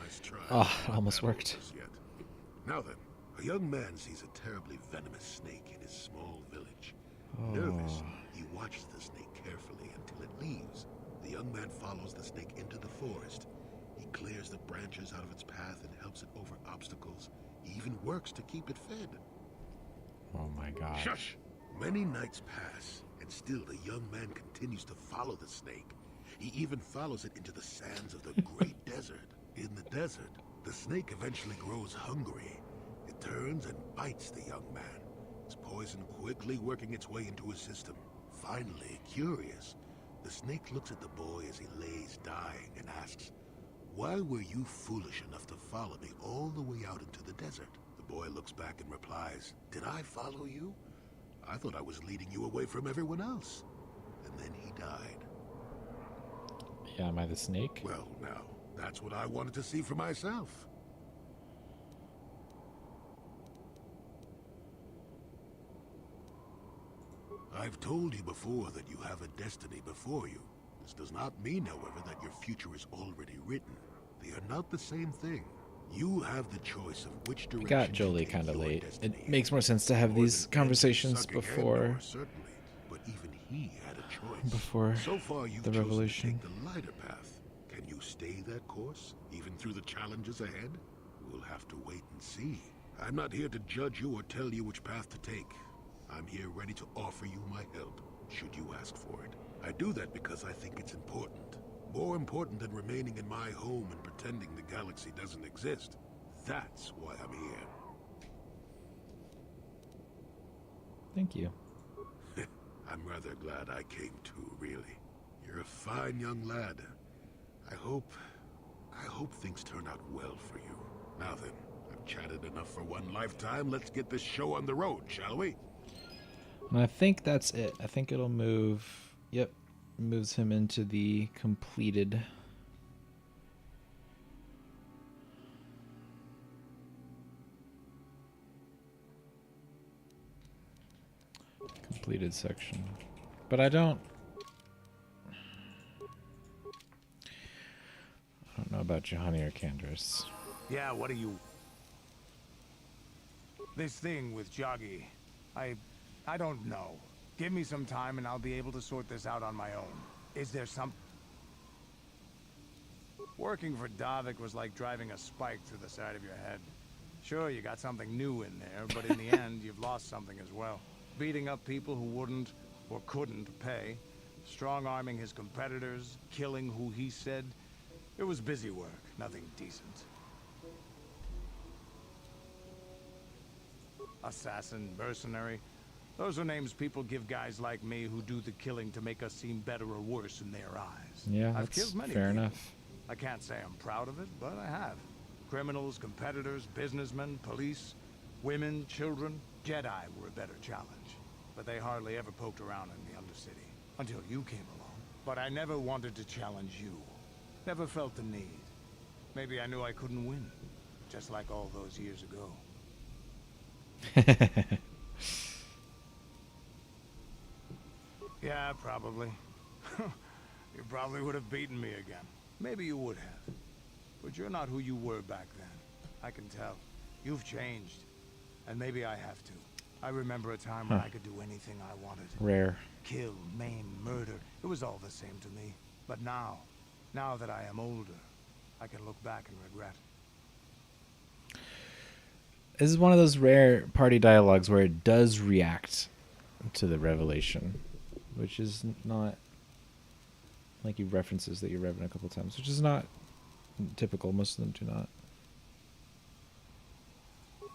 Nice try. Oh, it almost worked. Yet. Now then, a young man sees a terribly venomous snake in his small village. Oh. Nervous, he watches the snake carefully until it leaves. The young man follows the snake into the forest. He clears the branches out of its path and helps it over obstacles. He even works to keep it fed. Oh my god. Shush! Many nights pass, and still the young man continues to follow the snake. He even follows it into the sands of the great desert. In the desert, the snake eventually grows hungry. turns and bites the young man. His poison quickly working its way into his system. Finally, curious, the snake looks at the boy as he lays dying and asks, "Why were you foolish enough to follow me all the way out into the desert?" The boy looks back and replies, "Did I follow you? I thought I was leading you away from everyone else." And then he died. Yeah, am I the snake? Well, now, that's what I wanted to see for myself. I've told you before that you have a destiny before you. This does not mean, however, that your future is already written. They are not the same thing. You have the choice of which direction. We got Jolie kind of late. It makes more sense to have these conversations before. Certainly, but even he had a choice. Before so far, you've the revolution. chosen to take the lighter path. Can you stay that course, even through the challenges ahead? We'll have to wait and see. I'm not here to judge you or tell you which path to take. I'm here ready to offer you my help, should you ask for it. I do that because I think it's important. More important than remaining in my home and pretending the galaxy doesn't exist. That's why I'm here. Thank you. I'm rather glad I came too, really. You're a fine young lad. I hope things turn out well for you. Now then, I've chatted enough for one lifetime. Let's get this show on the road, shall we? And I think that's it. I think it'll move. Yep. Moves him into the completed. Completed section. But I don't know about Johanny or Candace. Yeah, what are you... This thing with Joggy, I don't know. Give me some time and I'll be able to sort this out on my own. Is there some... Working for Davik was like driving a spike through the side of your head. Sure, you got something new in there, but in the end, you've lost something as well. Beating up people who wouldn't or couldn't pay, strong-arming his competitors, killing who he said. It was busy work, nothing decent. Assassin, mercenary. Those are names people give guys like me who do the killing to make us seem better or worse in their eyes. Yeah, I've that's killed many fair people. enough. I can't say I'm proud of it, but I have. Criminals, competitors, businessmen, police, women, children. Jedi were a better challenge. But they hardly ever poked around in the Undercity. Until you came along. But I never wanted to challenge you. Never felt the need. Maybe I knew I couldn't win. Just like all those years ago. Yeah, probably. You probably would have beaten me again. Maybe you would have. But you're not who you were back then. I can tell. You've changed. And maybe I have to. I remember a time when I could do anything I wanted. Rare. Kill, maim, murder. It was all the same to me. But now that I am older, I can look back and regret. This is one of those rare party dialogues where it does react to the revelation, which is not like he references that you read a couple times, which is not typical. Most of them do not.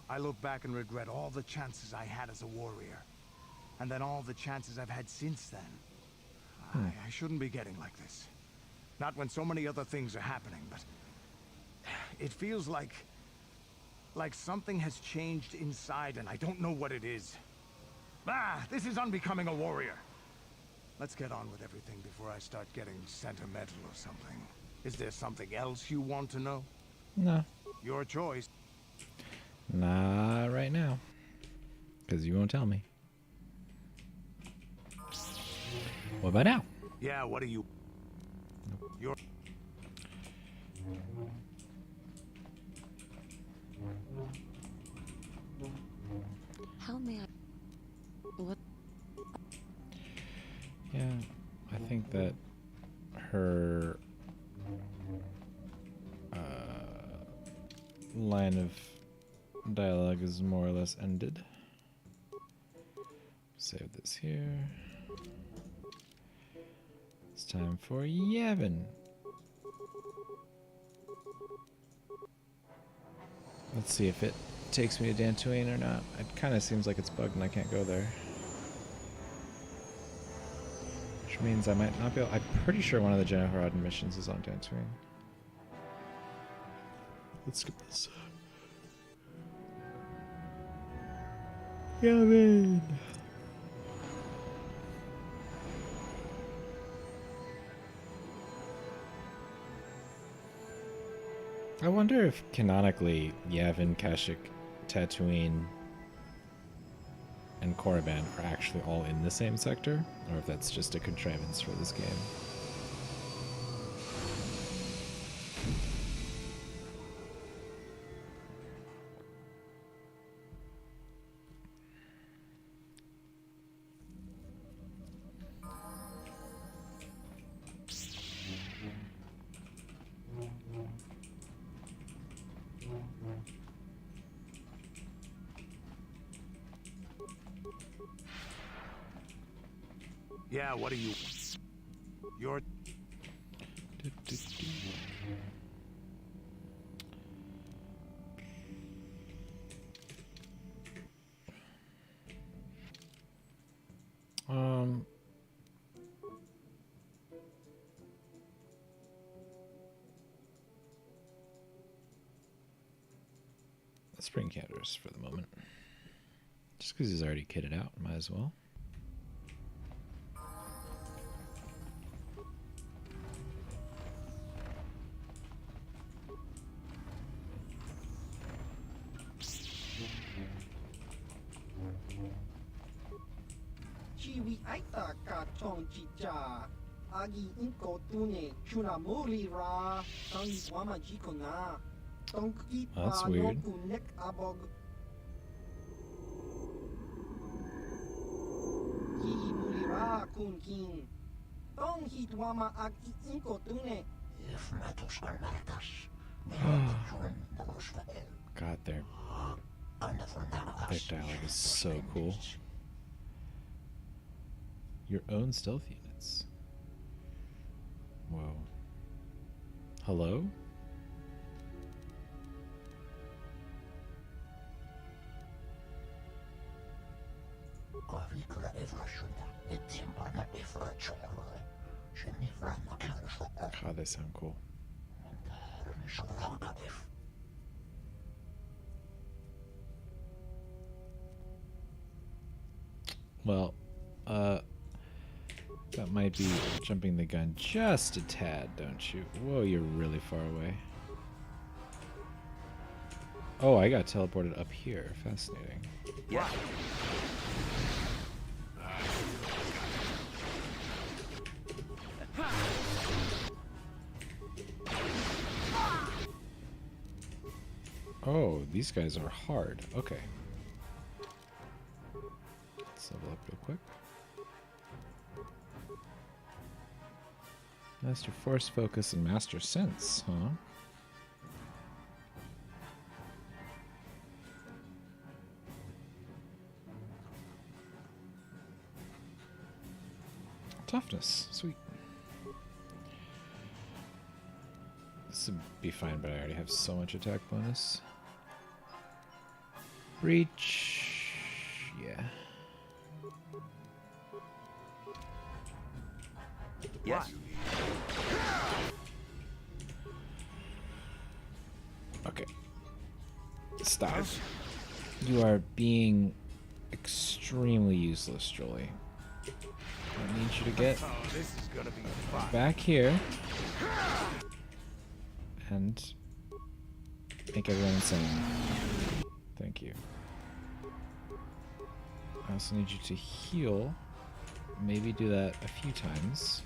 I look back and regret all the chances I had as a warrior. And then all the chances I've had since then. I shouldn't be getting like this. Not when so many other things are happening, but... It feels like something has changed inside and I don't know what it is. This is unbecoming a warrior. Let's get on with everything before I start getting sentimental or something. Is there something else you want to know? No. Your choice. Not right now. Because you won't tell me. What about now? Yeah, what are you... You're... How may I... What? Yeah, I think that her line of dialogue is more or less ended. Save this here. It's time for Yavin. Let's see if it takes me to Dantooine or not. It kind of seems like it's bugged and I can't go there. Which means I might not be able... I'm pretty sure one of the Genoharadan missions is on Dantooine. Let's skip this. Yeah, man. I wonder if canonically Yavin, Kashyyyk, Tatooine, and Korriban are actually all in the same sector, or if that's just a contrivance for this game. Yeah, what are you? You're... Let's bring Cantor's for the moment. Just because he's already kitted out, might as well. Chiwi aita ka chong chicha. Agi inko tune chuna muri ra. Tangi wama jikona. Tonki That's pa weird. no unek abog. Ki muri ra kun kin. Tong hit wama agi inko tune. If matos kalmatas. God, their dialogue is so cool. Your own stealth units. Whoa. Hello? God, they sound cool. Well, that might be jumping the gun just a tad, don't you? Whoa, you're really far away. Oh, I got teleported up here. Fascinating. Yeah. Oh, these guys are hard. Okay. Let's level up real quick. Master Force Focus and Master Sense, huh? Toughness, sweet. This would be fine, but I already have so much attack bonus. Reach, yeah. Yes. Okay. Stop. You are being extremely useless, Jolie. I need you to get This is gonna be fun. back here and make everyone insane. Thank you. I also need you to heal. Maybe do that a few times.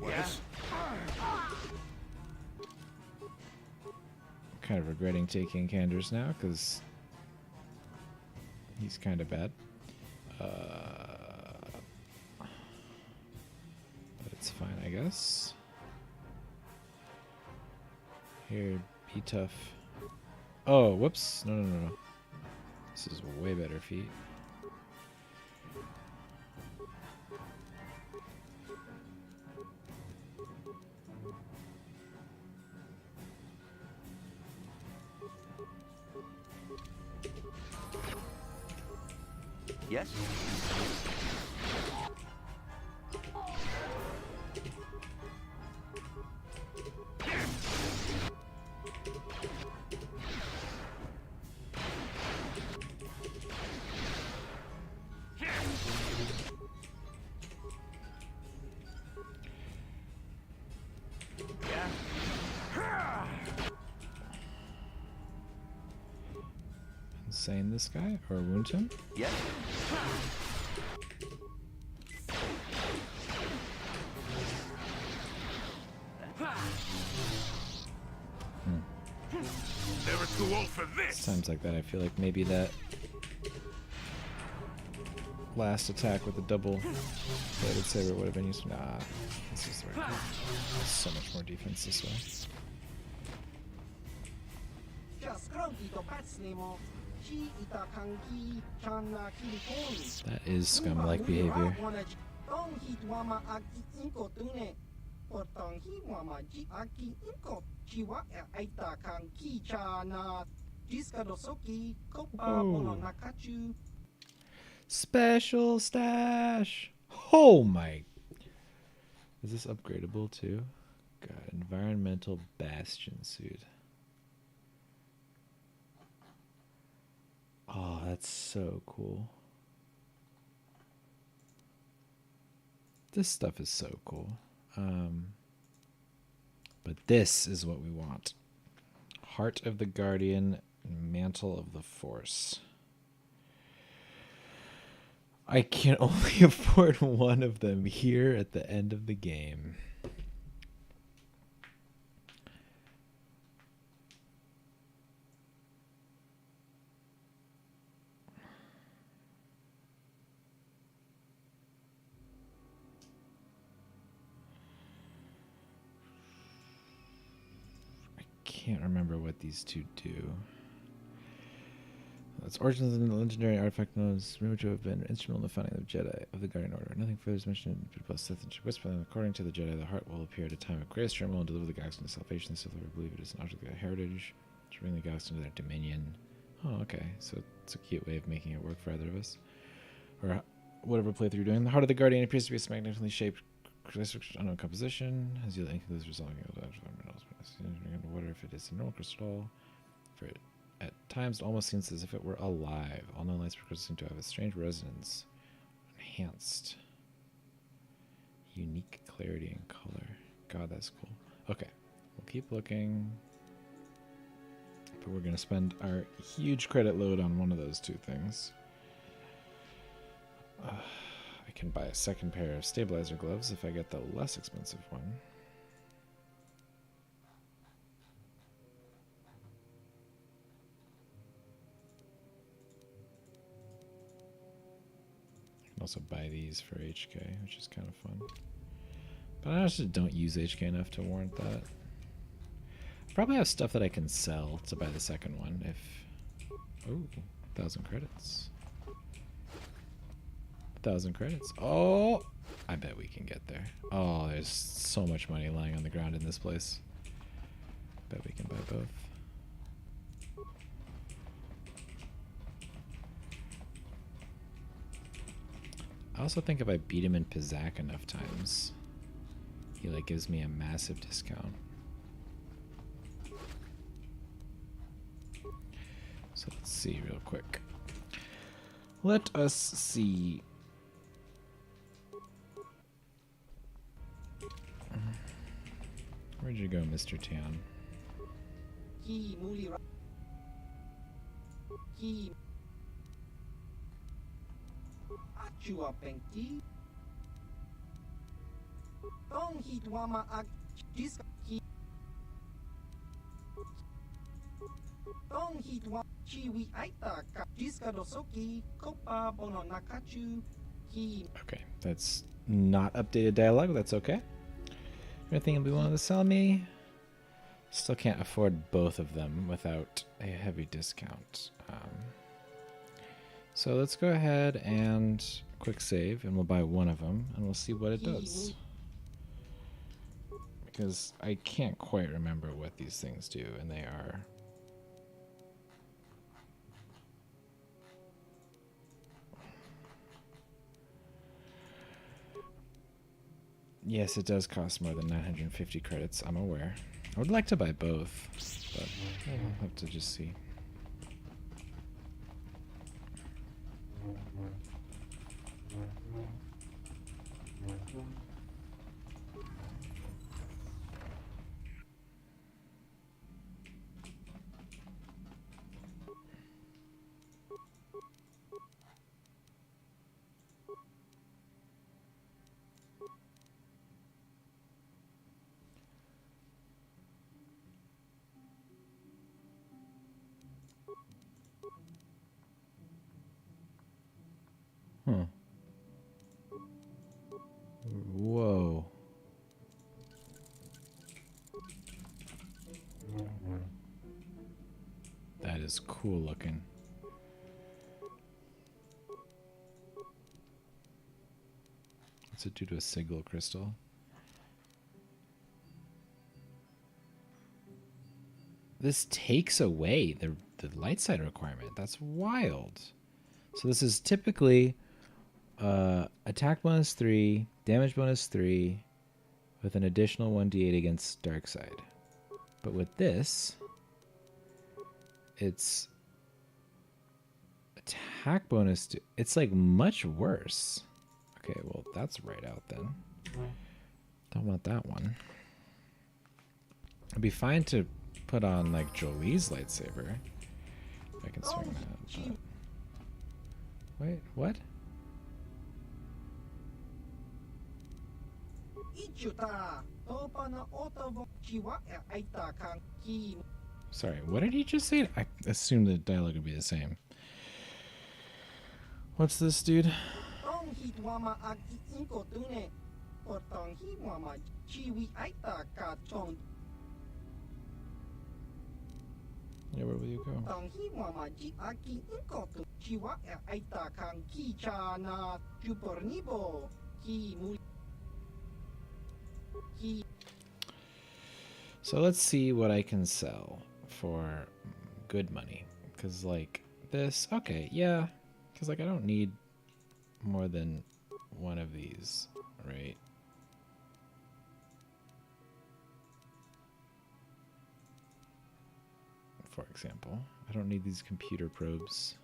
Yes. I'm kind of regretting taking Candors now because he's kind of bad. But it's fine, I guess. Here, be tough. Oh, whoops. No, no, no, no. This is a way better feat. Yes? Insane this guy or wound him? Yes? Never too old for this. Times like that, I feel like maybe that last attack with the double-bladed saber would have been useful. Nah, this is the right way. There's so much more defense this way. That is scum-like behavior. Oh. Special stash! Oh my! Is this upgradable too? God, environmental bastion suit. Oh, that's so cool. This stuff is so cool. But this is what we want. Heart of the Guardian, Mantle of the Force. I can only afford one of them here at the end of the game. Can't remember what these two do. Its origins in the legendary artifact known as rumored to have been instrumental in the founding of the Jedi of the Guardian Order. Nothing further is mentioned in both Sith and Whisper. According to the Jedi, the heart will appear at a time of greatest turmoil and deliver the galaxy into salvation. The Sith Lord believe it is an object of their heritage to bring the galaxy into their dominion. Oh, okay. So it's a cute way of making it work for either of us. Or whatever playthrough you're doing. The heart of the Guardian appears to be a magnetically shaped crystal unknown composition. As you think this resolving I wonder if it is a normal crystal. For it, at times, it almost seems as if it were alive. All known lights per crystal seem to have a strange resonance. Enhanced. Unique clarity and color. God, that's cool. Okay, we'll keep looking. But we're going to spend our huge credit load on one of those two things. I can buy a second pair of stabilizer gloves if I get the less expensive one. Also buy these for HK, which is kind of fun. But I just don't use HK enough to warrant that. I probably have stuff that I can sell to buy the second one if... Oh, 1,000 credits. 1,000 credits. Oh! I bet we can get there. Oh, there's so much money lying on the ground in this place. Bet we can buy both. I also think if I beat him in Pizzak enough times, he like gives me a massive discount. So let's see real quick. Let us see. Where'd you go, Mr. Tan? Okay, that's not updated dialogue. That's okay. Anything you'll be willing to sell me? Still can't afford both of them without a heavy discount. So let's go ahead and quick save, and we'll buy one of them, and we'll see what it does. Because I can't quite remember what these things do, and they are... Yes, it does cost more than 950 credits. I'm aware. I would like to buy both, but we'll have to just see. Huh. Whoa. That is cool looking. What's it do to a signal crystal? This takes away the light side requirement. That's wild. So this is typically attack bonus 3, damage bonus 3, with an additional 1d8 against dark side. But with this, it's attack bonus. It's like much worse. Okay, well that's right out then. Don't want that one. It'd be fine to put on like Jolie's lightsaber. If I can swing that. But... Wait, what? Sorry, what did he just say? I assumed the dialogue would be the same. What's this, dude? Yeah, where will you go? So let's see what I can sell for good money. Because, like, this... Okay, yeah. Because, like, I don't need more than one of these, right? For example. I don't need these computer probes.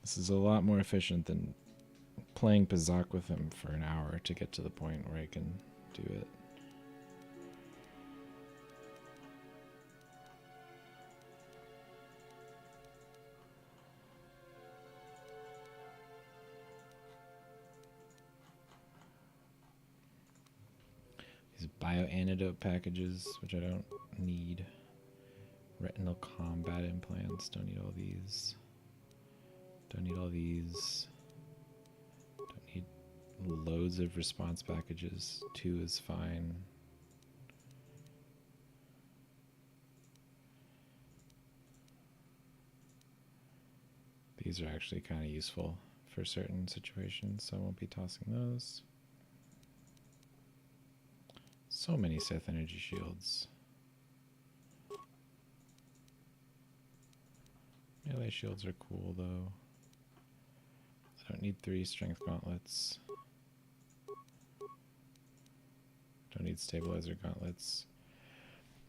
This is a lot more efficient than playing Pazak with him for an hour to get to the point where I can do it. These bio-antidote packages, which I don't need. Retinal combat implants, don't need all these. Don't need all these. Don't need loads of response packages. 2 is fine. These are actually kind of useful for certain situations, so I won't be tossing those. So many Sith energy shields. Melee shields are cool though. I don't need 3 strength gauntlets. Don't need stabilizer gauntlets.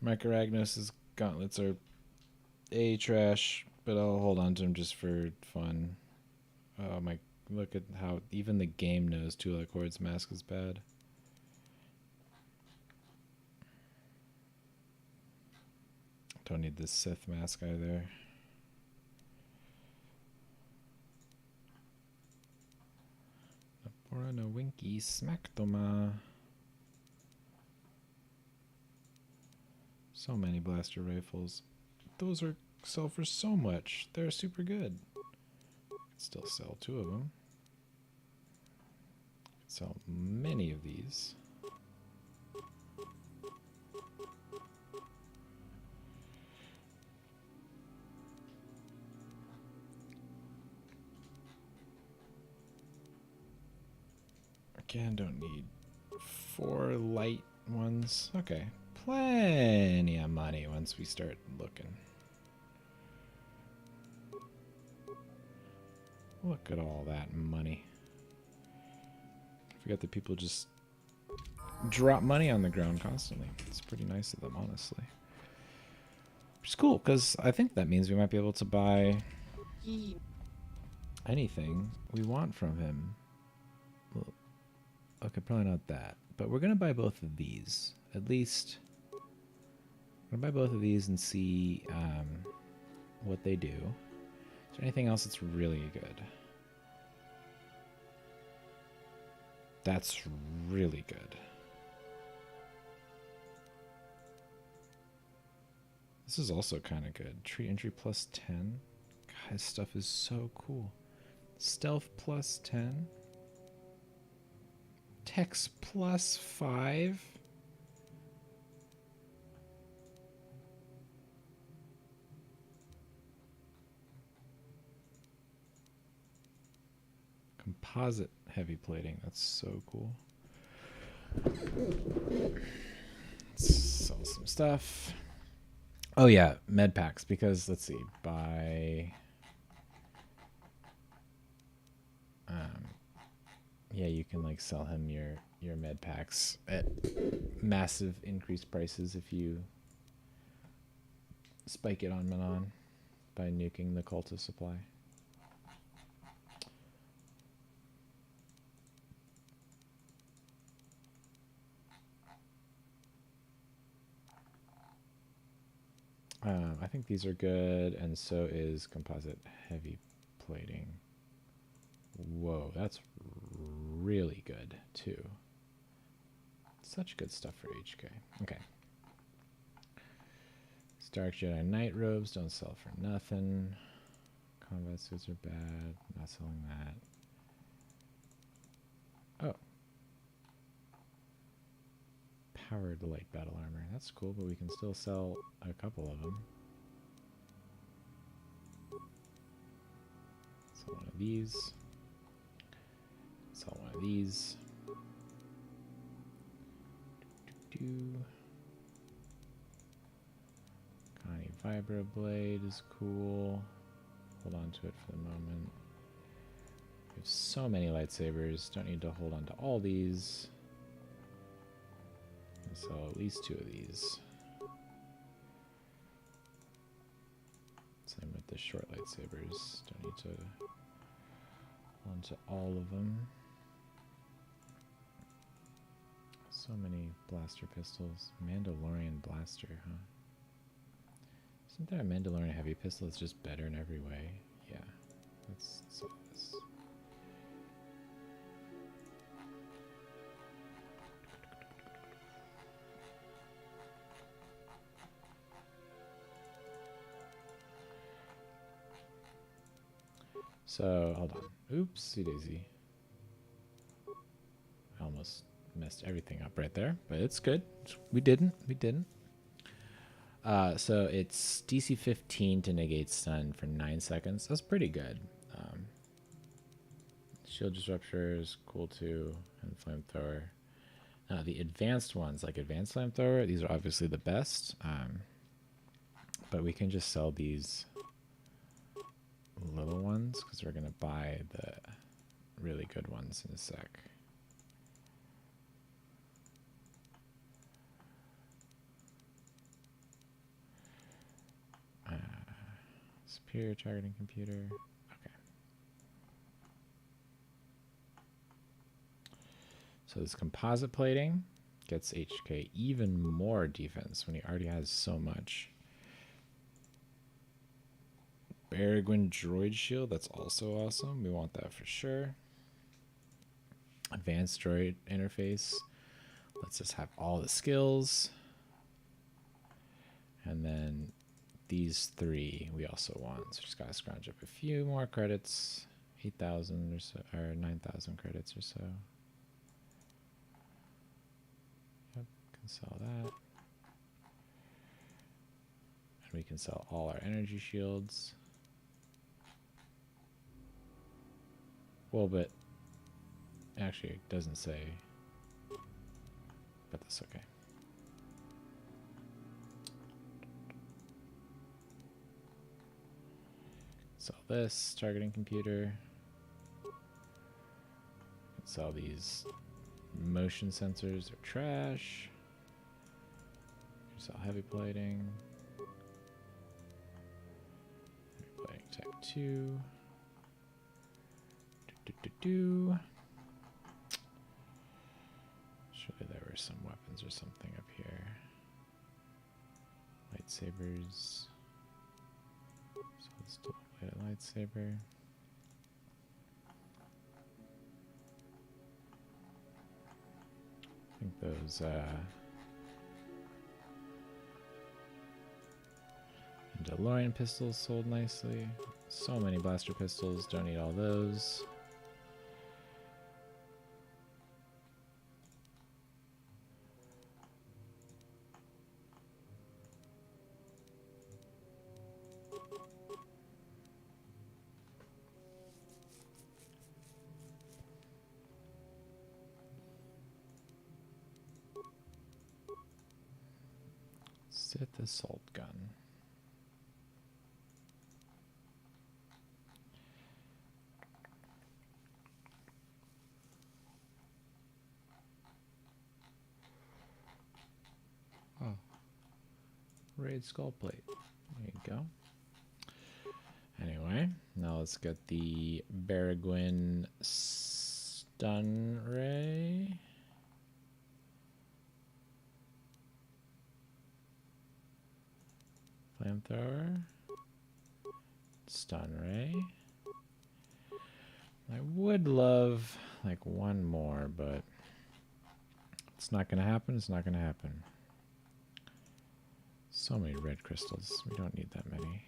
Microragnos' gauntlets are trash, but I'll hold on to them just for fun. Oh my, look at how even the game knows Tula Cord's mask is bad. Don't need this Sith mask either. Napora no winky smackdoma. So many blaster rifles. Those are sell for so much. They're super good. I could still sell 2 of them. Sell many of these. Again, don't need 4 light ones. Okay, plenty of money once we start looking. Look at all that money. Forget that people just drop money on the ground constantly. It's pretty nice of them, honestly. Which is cool, because I think that means we might be able to buy anything we want from him. Well, okay, probably not that. But we're going to buy both of these. At least, we're going to buy both of these and see what they do. Is there anything else that's really good? That's really good. This is also kind of good. Tree entry plus 10. God, this stuff is so cool. Stealth plus 10. Text plus 5. Composite heavy plating. That's so cool. Let's sell some stuff. Oh yeah, med packs, because let's see, buy yeah, you can like sell him your med packs at massive increased prices if you spike it on Manon by nuking the cultist supply. I think these are good, and so is composite heavy plating. Whoa, that's really good, too. Such good stuff for HK. Okay. Stark Jedi Knight robes, don't sell for nothing. Combat suits are bad, not selling that. Oh. Powered light battle armor. That's cool, but we can still sell a couple of them. Sell one of these. Sell one of these. Connie Vibroblade is cool. Hold on to it for the moment. We have so many lightsabers. Don't need to hold on to all these. So at least 2 of these. Same with the short lightsabers. Don't need to hold on to all of them. So many blaster pistols. Mandalorian blaster, huh? Isn't there a Mandalorian heavy pistol that's just better in every way? Yeah. Let's sell this. So, hold on. Oopsie daisy. I almost messed everything up right there, but it's good. We didn't. So it's DC 15 to negate stun for 9 seconds. That's pretty good. Shield disruptor is cool too, and flamethrower. The advanced ones, like advanced flamethrower, these are obviously the best. But we can just sell these little ones because we're gonna buy the really good ones in a sec. Superior targeting computer. Okay. So this composite plating gets HK even more defense when he already has so much. Baragwin droid shield, that's also awesome. We want that for sure. Advanced droid interface lets us have all the skills. And then these 3 we also want. So just gotta scrounge up a few more credits. 8,000 or so, or 9,000 credits or so. Yep, can sell that. And we can sell all our energy shields. Well, but actually it doesn't say, but that's okay. Sell this targeting computer. Sell these motion sensors are trash. Here's all heavy plating. Heavy plating type 2. Surely there were some weapons or something up here. Lightsabers. So let's do a lightsaber. I think those DeLorean pistols sold nicely. So many blaster pistols, don't need all those. Sith assault gun. Oh. Raid skull plate. There you go. Anyway, now let's get the Baragwin stun ray. Flamethrower. Stun ray. I would love like one more, but it's not gonna happen. It's not gonna happen. So many red crystals. We don't need that many.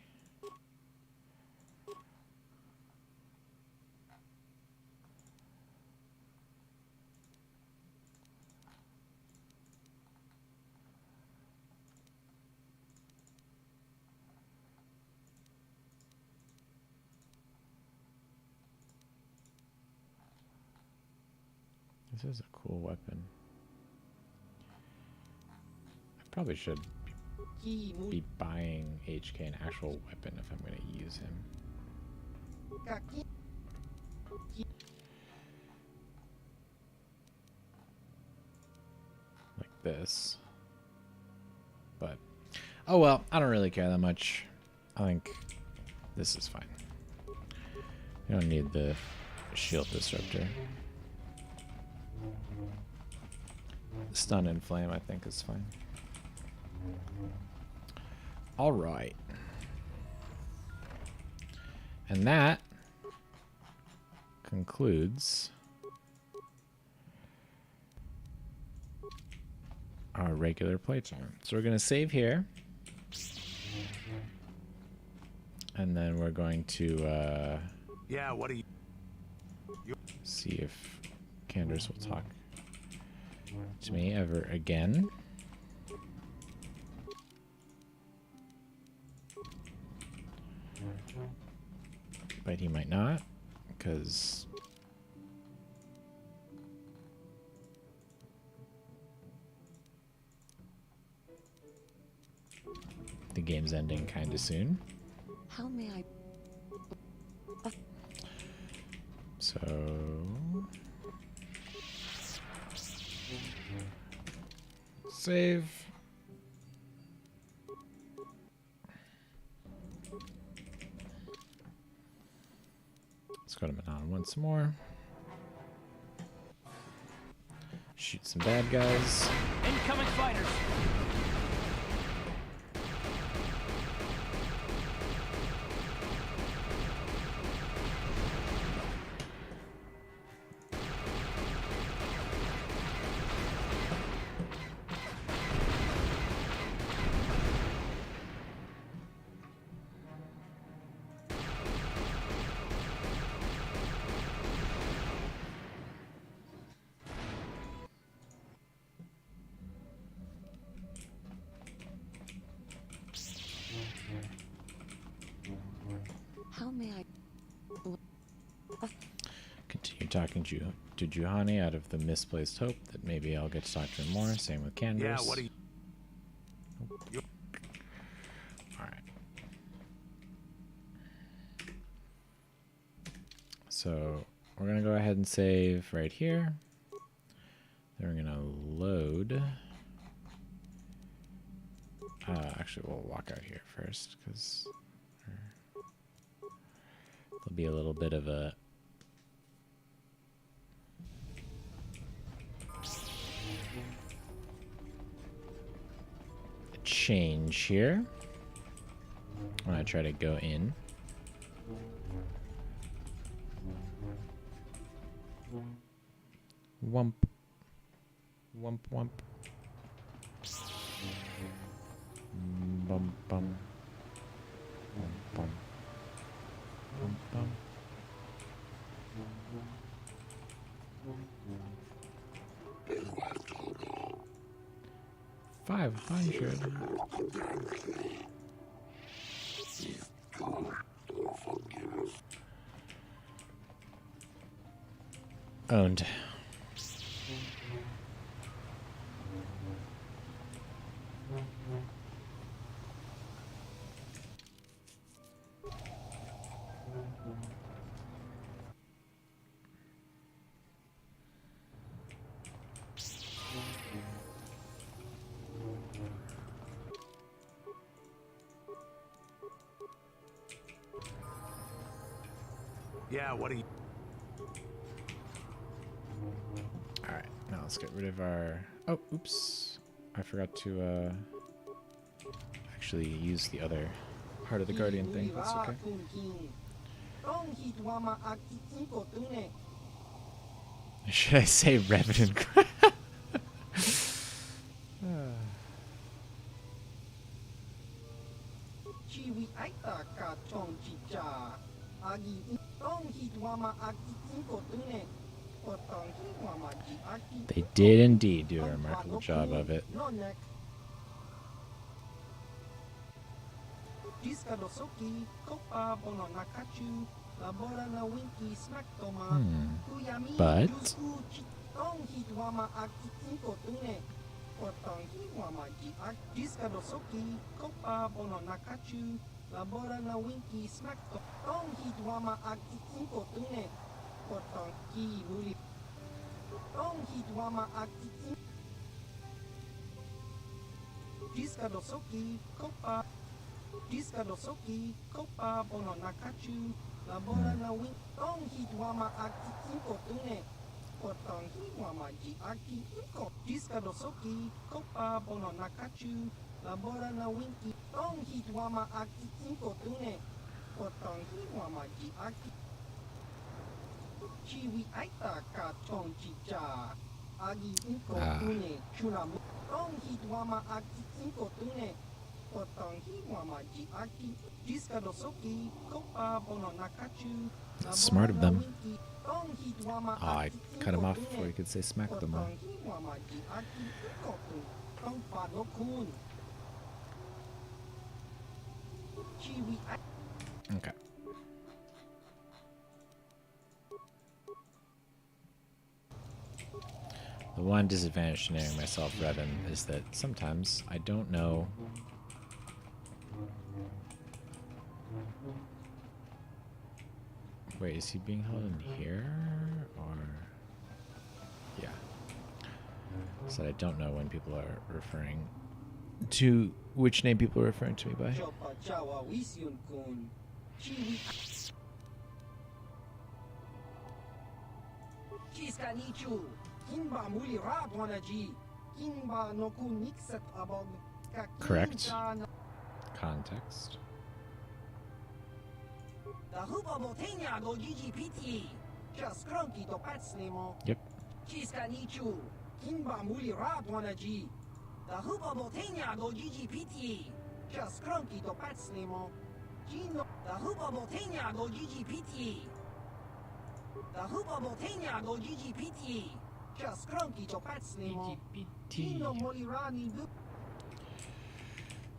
This is a cool weapon. I probably should be buying HK an actual weapon if I'm going to use him. Like this. But, oh well, I don't really care that much. I think this is fine. I don't need the shield disruptor. Stun and flame, I think, is fine. All right. And that concludes our regular playtime. So we're going to save here. And then we're going to yeah, what do you see if Candace will talk to me ever again. But he might not, because the game's ending kind of soon. How may I? So save. Let's go to Manon once more. Shoot some bad guys. Incoming fighters. How may I? Continue talking to Juhani out of the misplaced hope that maybe I'll get to talk to him more. Same with Candace. Yeah, what do you... Alright. So we're going to go ahead and save right here. Then we're gonna load. Actually, we'll walk out here first because there'll be a little bit of a change here. I'm gonna try to go in. Wump. Wump wump. Bum bum. Bum bum. Bum bum. 500. Owned. Yeah, what are you... Alright, now let's get rid of our... Oh, oops. I forgot to actually use the other Heart of the Guardian thing. That's okay. Should I say Revenant? They did indeed do a remarkable job of it. But smart of them. Oh, I cut him off before he could say smack them. Okay. The one disadvantage to naming myself Revan is that sometimes I don't know wait, is he being held in here? Or... yeah. So I don't know when people are referring to... which name people are referring to me by. Correct. Context. Yep.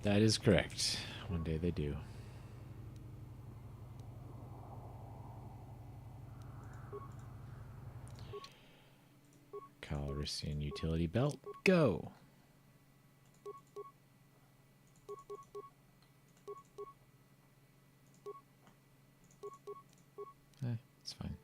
That is correct. One day they do. Calrissian utility belt, go! It's fine.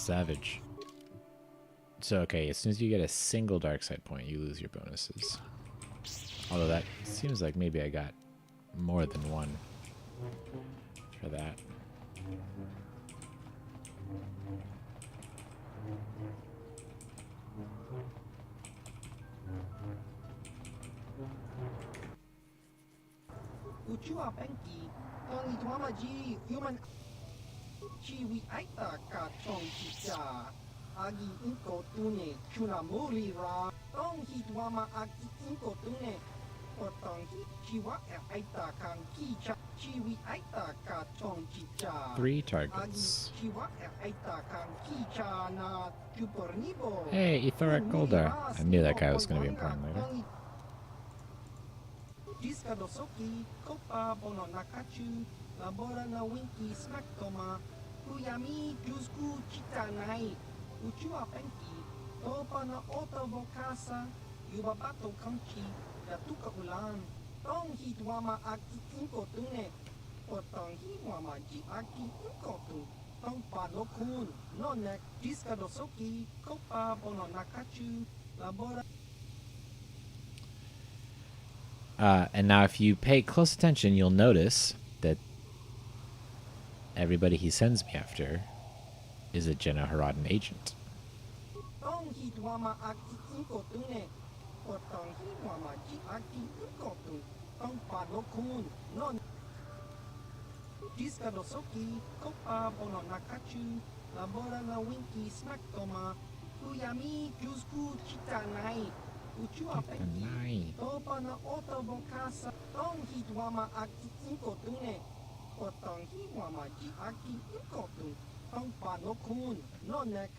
Savage. So, okay, as soon as you get a single dark side point, you lose your bonuses. Although that seems like maybe I got more than one for that. Uchua Penki, Tony Tuamaji, human Chiwi Aita Ka Chong Chicha, Agi Inko Tune, Chunamuri Ra, Tong Hitwama Agi Inko Tune, Potong Chiwa Aita Kan Kicha, Chiwi Aita Ka Chong Chicha. 3 targets. Chiwa Aita Kan Kicha Na Chupornibo. Hey, Etheric Goldar. I knew that guy was going to be important later. Jiskadosoki, Kopa Bono Nakachu, Labora na Winki Smaktoma, Kuyami Jusku Chitanai, Uchua Penki, Topa na Otobokasa, Yubabato Kanchi, Yatuka Ulan, Tong Hitwama Aki Inkotune, Potong Hitwama Ji Aki Inkotu, Tong Panokun, Nonek, Jiskadosoki, Kopa Bono Nakachu, Labora. And now if you pay close attention, you'll notice that everybody he sends me after is a Jenna Haradan agent. Topa na otobokasa, tong hitwama aki inkotune, potong hitwama ji aki inkotu, tong panokun, nonek,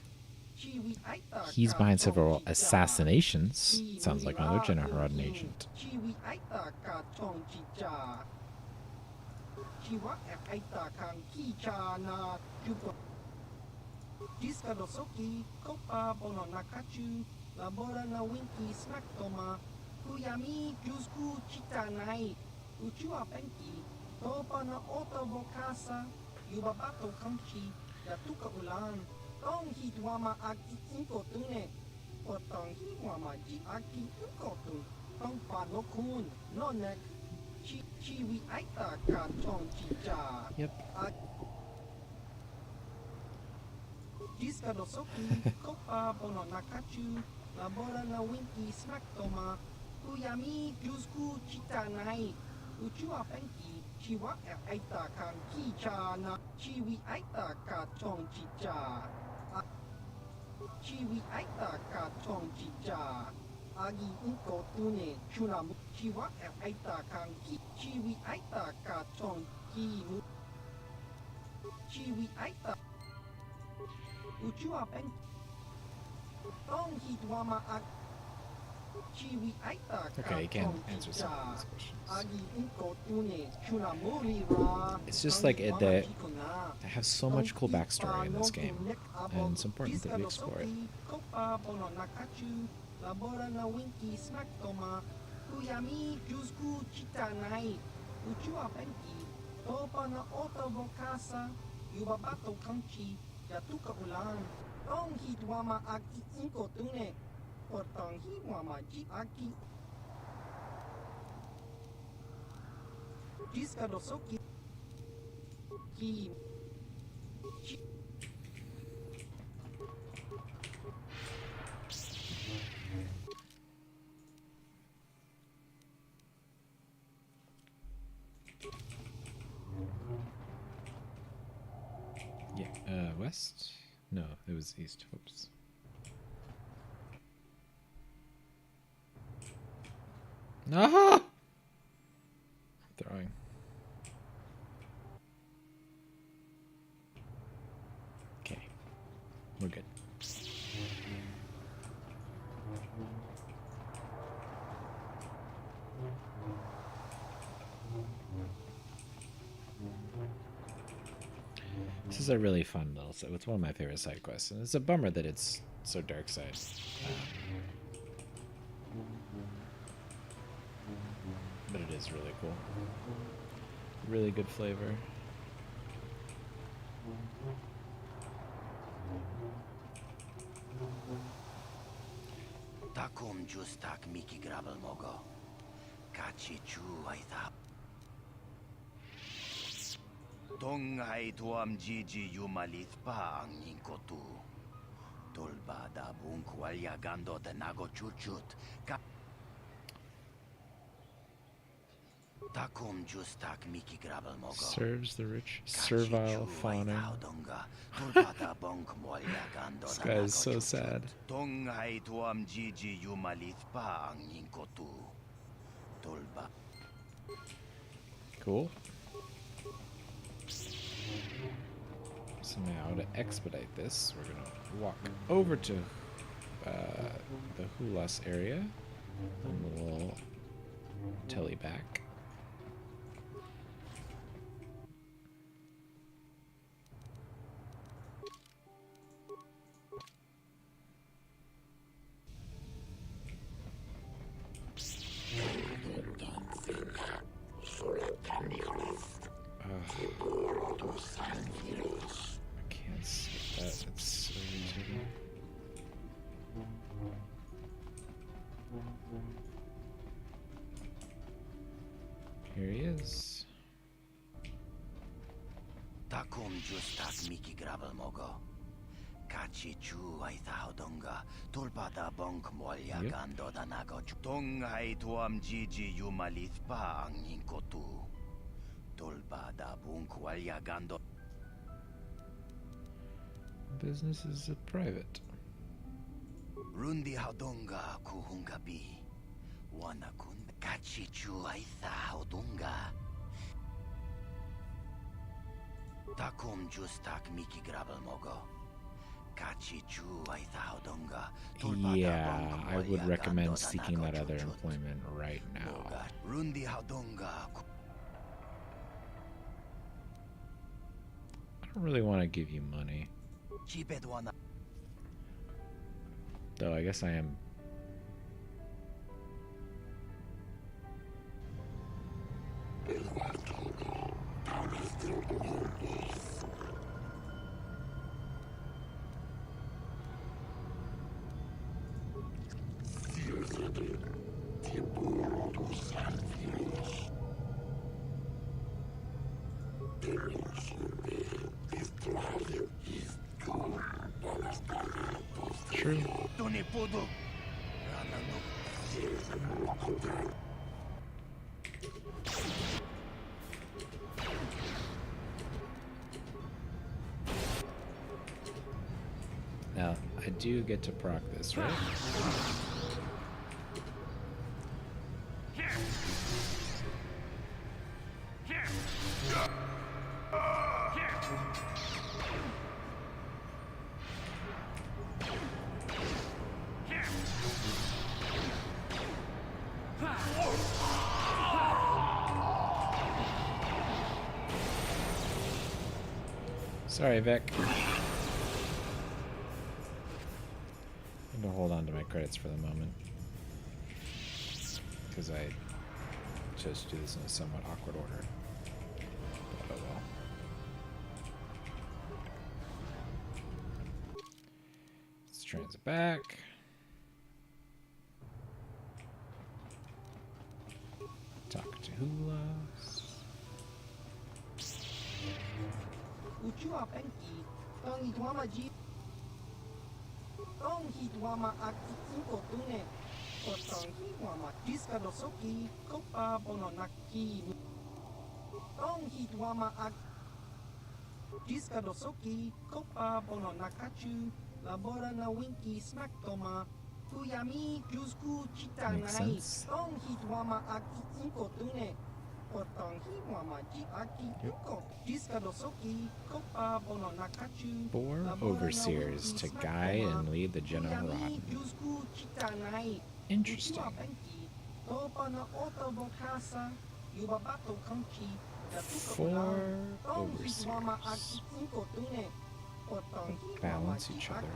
chiwi aita. He's behind several assassinations. Sounds like another Jenna Haradan agent. Chiwi aita ka chong chicha. Chiwa aita kan kicha na chupo. Jiskadosoki, kopa bono nakachu. Labora na winki smaktoma, Kuyami Jusku Chitanai, Uchua Penki, Topa na Otobokasa, Yubabato Kanchi, Yatuka Ulan, Tong Hitwama Aki Inkotune, Potong Hitwama Ji Aki Inkotu, Tong Panokun, Nonek, Chiwi Aita Ka Chong Chicha. Yep. Jiskadosoki, Kopa Bono Nakachu, Labora na Winki Smaktoma, Kuyami Jusku Chitanai, Uchua Penki, Chiwa Aita Kan Kicha na Chiwi Aita Ka Chong Chicha. Chiwi Aita Ka Chong Chicha. Agi Inko Tune, Chunam, Chiwa Aita Kan Ki, Chiwi Aita Ka Chong Ki, Chiwi Aita. Uchua Penki. Okay, you can't answer some of these questions. It's just like they have so much cool backstory in this game, and it's important that we explore it. Tong hitwama aki inkotune, potong hitwama ji aki. Jiskadosoki. Ki. Yeah, west? No, it was east. Oops. No! Throwing. Okay. We're good. This is a really fun little set. It's one of my favorite side quests, and it's a bummer that it's so dark side. But it is really cool. Really good flavor. Takum justak Miki Grabel Mogo. Kachi Chu Aitha. Tongai tuam Gigi Yumalith pa ang Ninkotu. Tulba da bunk walya gando de nago chuchut. Takum justak Miki Grabel Mogo. Serves the rich, servile fauna. This guy is so sad. Tongai tuam Gigi Yumalith pa ang Ninkotu. Tulba. Cool. So now to expedite this, we're gonna walk over to the Hulas area. And we'll telly back. I can't see that. It's so irritating. Here he is. Takum justak Miki Grabel Mogo. Kachi chu aitha donga. Tulpada bonk molya gando da nago. Tongai tuam Gigi Yumalith pa ang Ninkotu. Tulpada bunk walya gando. Business is private. Rundi Haudonga Kuhungabi. Wanakun Kachichu Aitha Haudonga. Takum justak Miki Grabel Mogo. Kachichu Aitha Haudonga. Yeah, I would recommend seeking that other employment right now. Rundi Haudonga. I don't really want to give you money. Though I guess I am. True. Now, I do get to proc this, right? Sorry, Vic. I'm gonna hold on to my credits for the moment, because I chose to do this in a somewhat awkward order. But oh well. Let's transit back. Talk to Hulas. Uchua penki, tong hitwama ji. Tong hitwama aki inko tune. Tong hitwama diska dosoki, kopa bononaki. Tong hitwama aki diska dosoki, kopa bononakachu. Labora na winki smack toma. Kuyami jusku chitanai. Tong hitwama aki inko tune. Four overseers to guide and lead the Genoharad. Interesting. Four overseers. Balance each other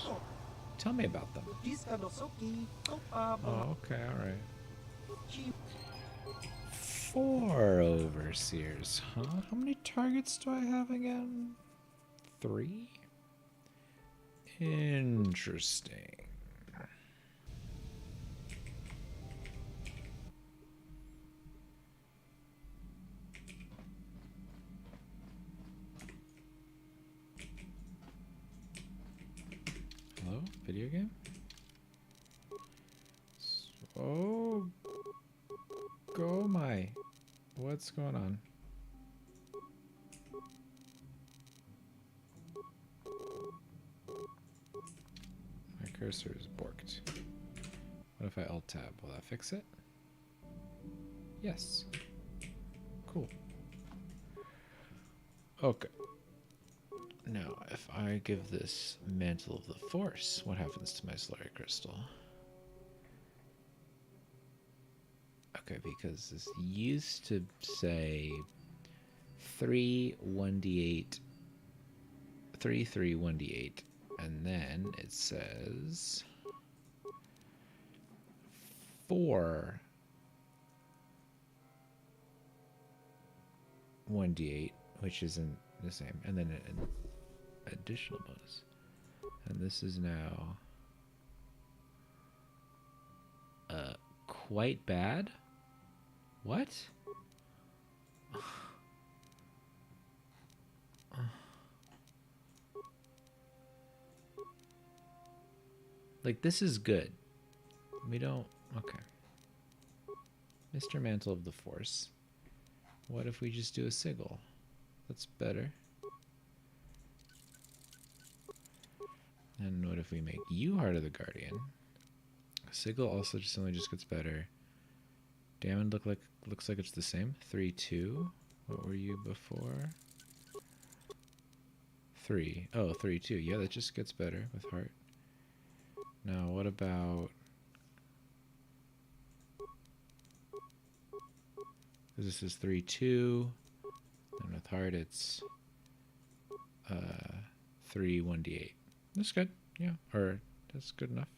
out. Tell me about them. Oh, okay, alright. 4 overseers, huh? How many targets do I have again? 3? Interesting. Hello? Video game? Oh, go my. What's going on? My cursor is borked. What if I alt tab? Will that fix it? Yes. Cool. Okay. Now, if I give this Mantle of the Force, what happens to my Slurry Crystal? Okay, because this used to say 3 1d8, 3 3 1d8, and then it says 4 1d8, which isn't the same, and then an additional bonus. And this is now quite bad. What? Like, this is good. We don't... Okay. Mr. Mantle of the Force. What if we just do a sigil? That's better. And what if we make you Heart of the Guardian? Sigil also just only just gets better. Damon looks like it's the same. 3-2. What were you before? 3. Oh, 3-2. Yeah, that just gets better with heart. Now, what about... This is 3-2. And with heart, it's 3 1d8. That's good. Yeah, or that's good enough.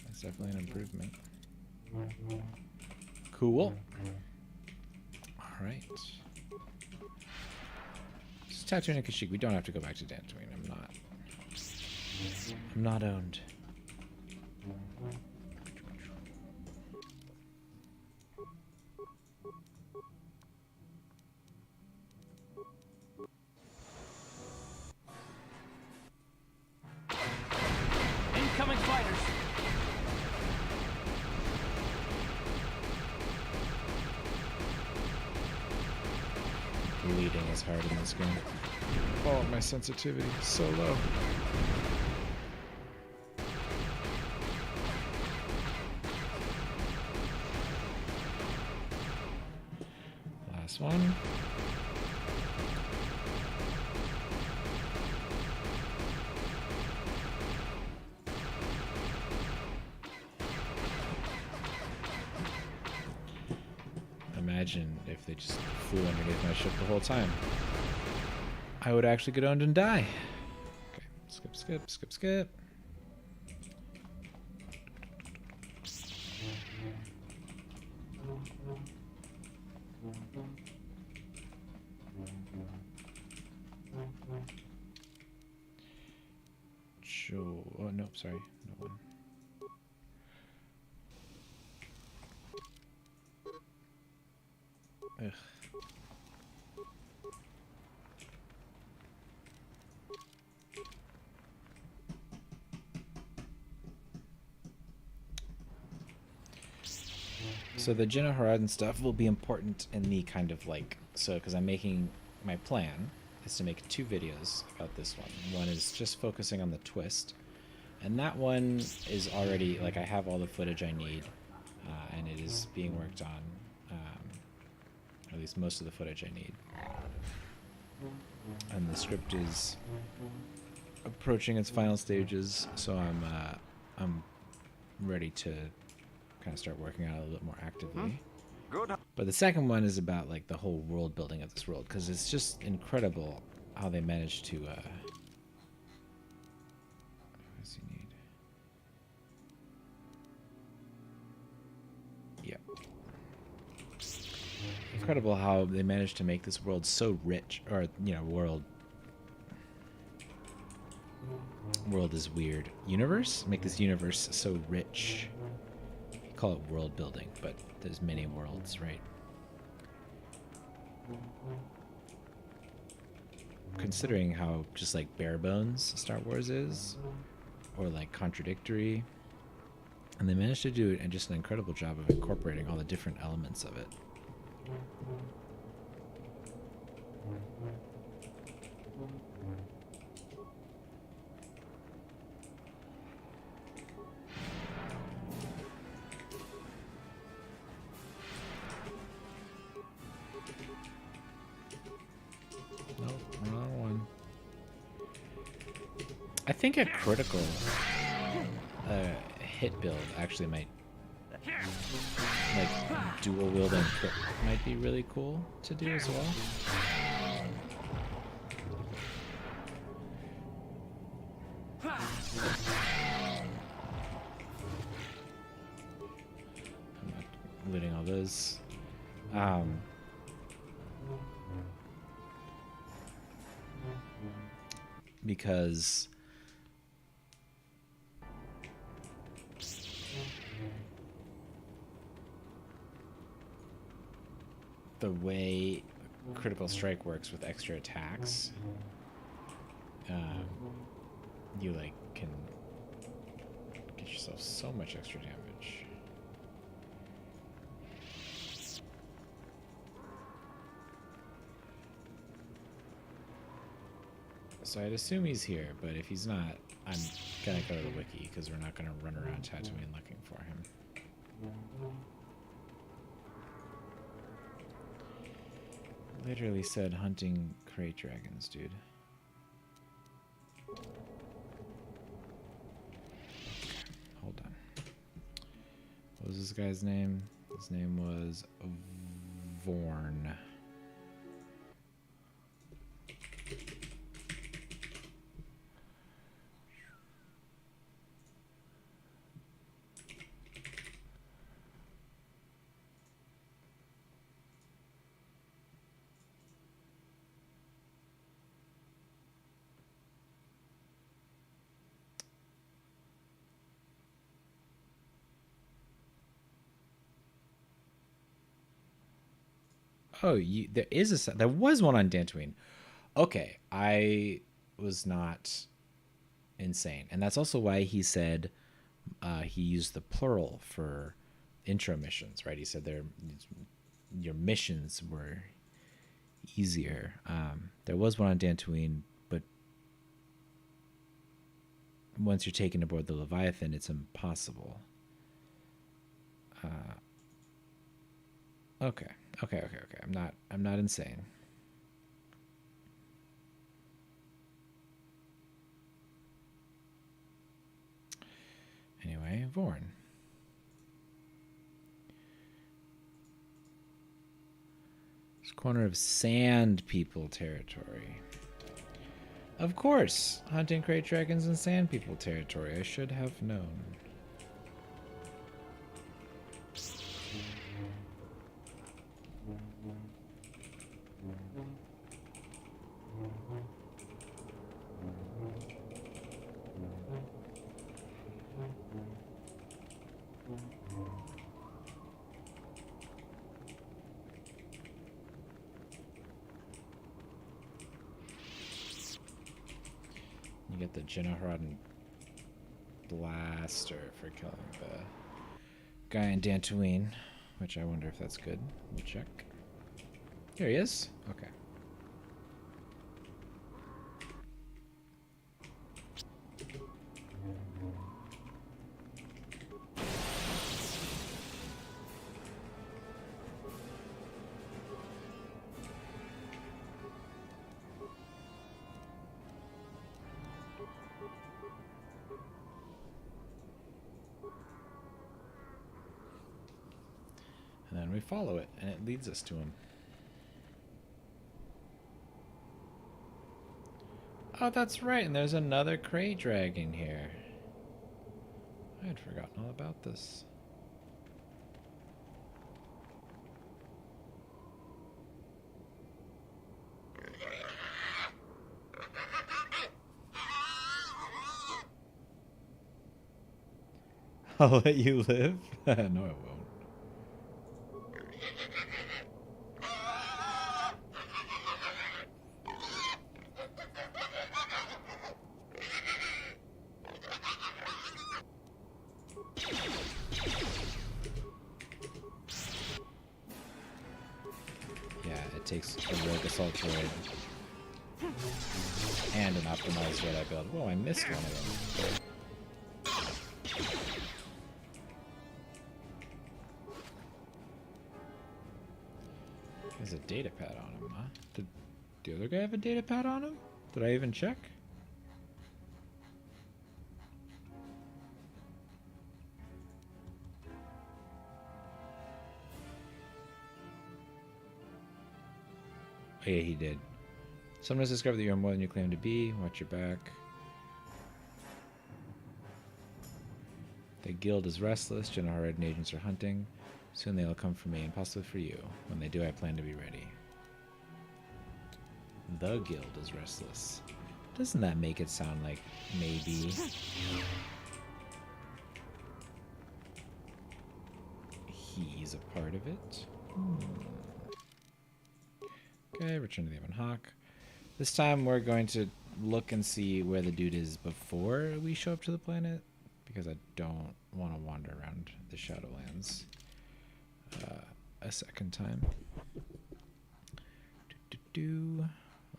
That's definitely an improvement. Cool. All right. It's Tatooine and Kashyyyk. We don't have to go back to Dantooine. I'm not owned. Incoming fighters. Bleeding is hard in this game. Oh, my sensitivity is so low. Last one. Imagine if they just flew underneath my ship the whole time. I would actually get owned and die. Okay, skip. Sure. Oh, no, sorry. No one. Ugh. So the Jinna Horizon stuff will be important in the kind of like, so because I'm making, my plan is to make 2 videos about this one. One is just focusing on the twist, and that one is already, like, I have all the footage I need, and it is being worked on, at least most of the footage I need. And the script is approaching its final stages, so I'm ready to kind of start working on it a little bit more actively. Good. But the second one is about like the whole world building of this world, because it's just incredible how they managed to what does he need? Yeah. Incredible how they managed to make this world so rich, or, you know, world World is weird. Universe? Make this universe so rich. You call it world building, but there's many worlds, right? Considering how just like bare bones Star Wars is, or like contradictory, and they managed to do just an incredible job of incorporating all the different elements of it. Nope, wrong one. I think a critical hit build actually might, like, dual wielding crit might be really cool to do as well. I'm not looting all those. Because the way critical strike works with extra attacks, you like can get yourself so much extra damage. So I'd assume he's here, but if he's not, I'm gonna go to the wiki because we're not gonna run around Tatooine looking for him. Literally said hunting crate dragons, dude. Hold on. What was this guy's name? His name was Vorn. Oh, there was one on Dantooine. Okay, I was not insane, and that's also why he said he used the plural for intro missions, right? He said your missions were easier. There was one on Dantooine, but once you're taken aboard the Leviathan, it's impossible. Okay. I'm not insane. Anyway, Vorn. It's corner of Sand People territory. Of course, hunting crate dragons in Sand People territory. I should have known. You get the Jinnaharan blaster for killing the guy in Dantooine, which I wonder if that's good. We'll check. Here he is. Okay. And then we follow it, and it leads us to him. Oh, that's right, and there's another crate dragon here. I had forgotten all about this. I'll let you live? No, I won't. Yeah, it takes a rogue assault droid and an optimized Jedi build. Whoa, I missed one of them. There's a data pad on him, huh? Did the other guy have a data pad on him? Did I even check? Oh, yeah, he did. Someone has discovered that you are more than you claim to be. Watch your back. The guild is restless. General Red and agents are hunting. Soon they will come for me, and possibly for you. When they do, I plan to be ready. The guild is restless. Doesn't that make it sound like maybe he's a part of it? Okay, return to the Ebon Hawk. This time we're going to look and see where the dude is before we show up to the planet, because I don't want to wander around the Shadowlands a second time.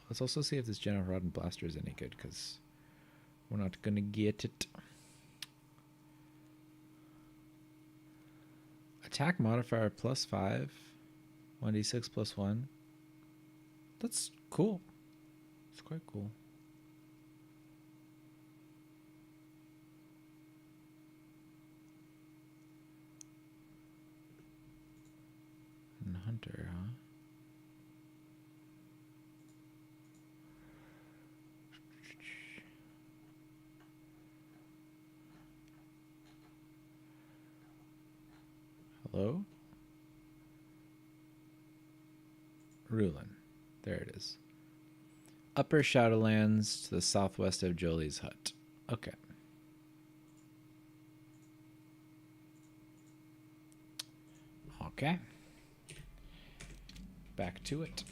Let's also see if this General Rod and Blaster is any good, because we're not gonna get it. Attack modifier +5, 1d6 +1. That's cool. It's quite cool. And Hunter, huh? Hello? Rulin. There it is. Upper Shadowlands to the southwest of Jolie's hut. Okay. Okay. Back to it.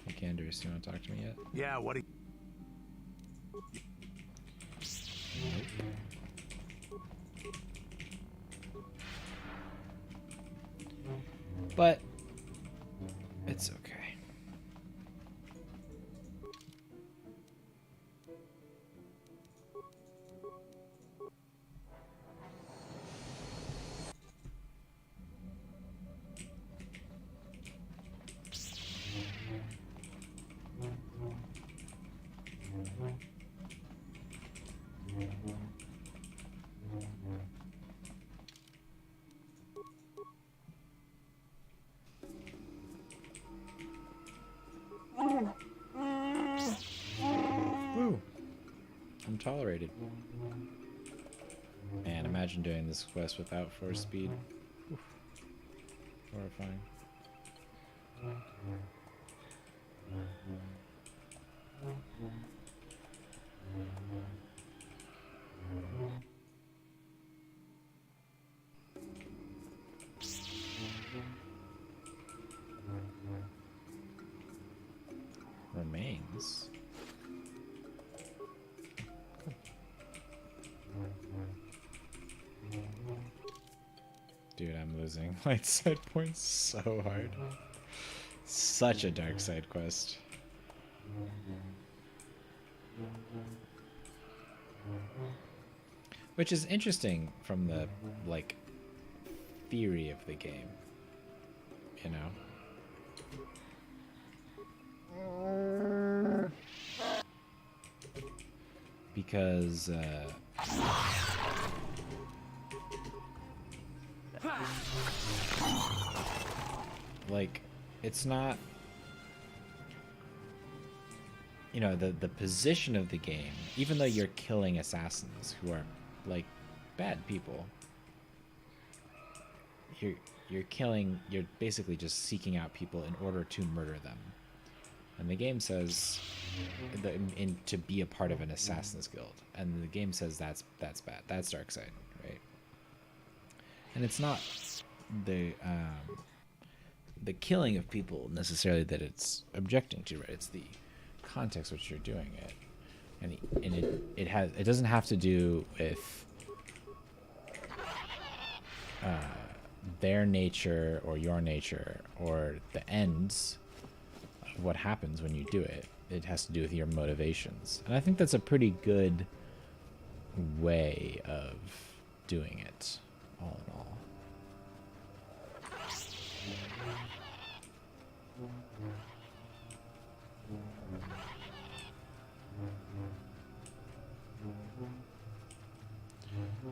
Hey, Candace, you want to talk to me yet? Yeah, what do you... But it's okay. Woo. I'm tolerated. Man, imagine doing this quest without force speed. Oof. Horrifying. Remains. Dude, I'm losing light side points so hard. Such a dark side quest. Which is interesting from the, like, theory of the game. You know? Because, like, it's not, you know, the position of the game, even though you're killing assassins who are, like, bad people, you're basically just seeking out people in order to murder them. And the game says, to be a part of an assassin's guild, and the game says that's bad. That's dark side, right? And it's not the killing of people necessarily that it's objecting to, right? It's the context which you're doing it, and it doesn't have to do with their nature or your nature or the ends of what happens when you do it. It has to do with your motivations, and I think that's a pretty good way of doing it, all in all.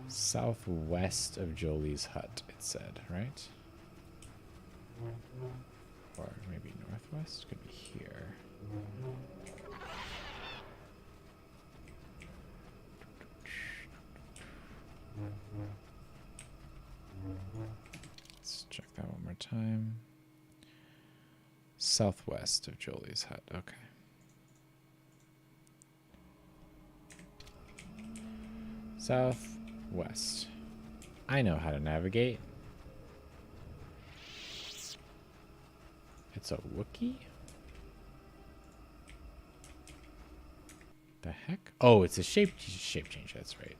Southwest of Jolie's hut, it said, right? Or maybe northwest? Could be here. Let's check that one more time. Southwest of Jolie's hut, okay. Southwest. I know how to navigate. It's a Wookiee? The heck? Oh, it's a shape change, that's right.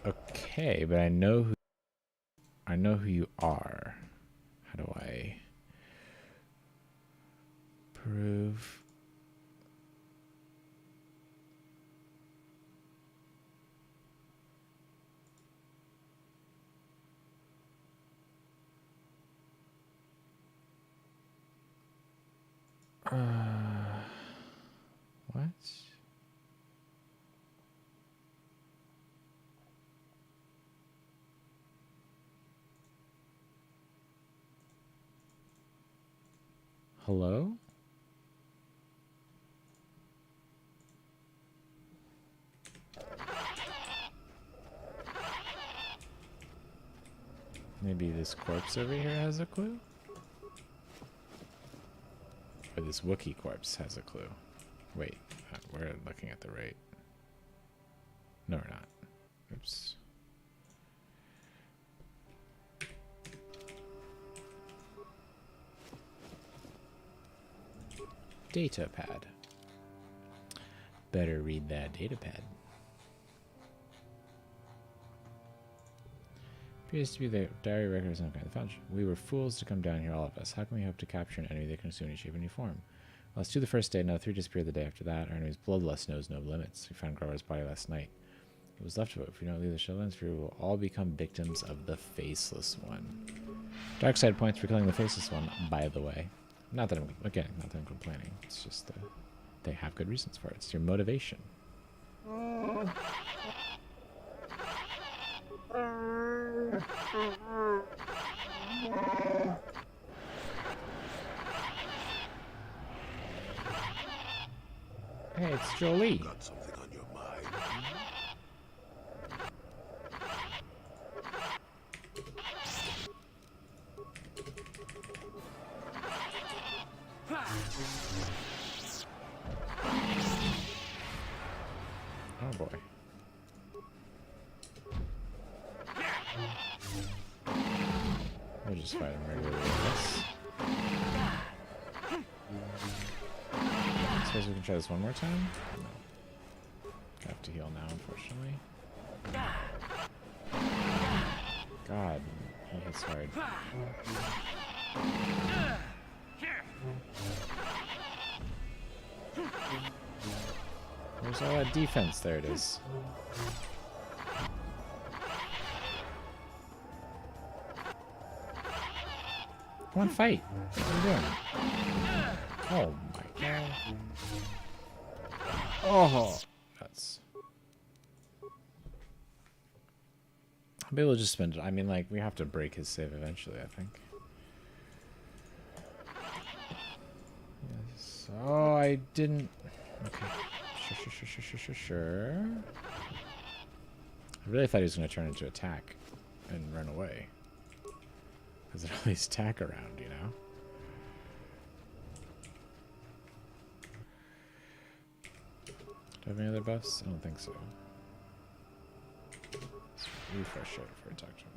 Okay, but I know who you are. How do I prove? What? Hello? Maybe this corpse over here has a clue? Or this Wookiee corpse has a clue. Wait, we're looking at the right. No, we're not. Oops. Data pad. Better read that data pad. Appears to be the diary record of some kind of function. We were fools to come down here, all of us. How can we hope to capture an enemy that can assume any shape, any form? Well, it's 2 the first day, now 3 disappeared the day after that. Our enemy's bloodlust knows no limits. We found Grover's body last night. It was left of it. If we don't leave the Shadowlands, we will all become victims of the Faceless One. Dark side points for killing the Faceless One, by the way. Not that I'm complaining. It's just they have good reasons for it. It's your motivation. Hey, it's Jolie. Got something on your mind? Oh boy. We'll just fight him regularly, I guess. I suppose we can try this one more time? No. I have to heal now, unfortunately. God, he hits hard. Where's all that defense? There it is. Come on, fight. What are you doing? Oh my god. Oh, nuts. Maybe we'll just spend it. I mean, like, we have to break his save eventually, I think. Yes. Oh, I didn't... Okay. Sure. I really thought he was going to turn into attack and run away. Because there's always attack around, you know? Do I have any other buffs? I don't think so. Let's refresh it before we talk to him,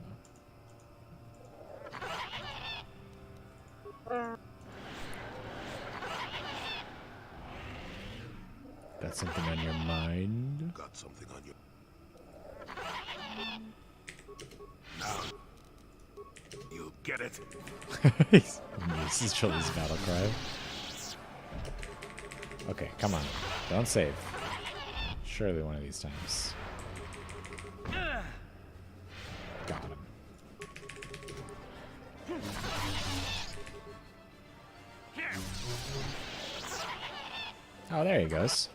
though. Got something on your mind? Got something on your... Now, you'll get it. This is Chili's battle cry. Okay, come on. Don't save. Surely one of these times. Got him. Oh, there he goes.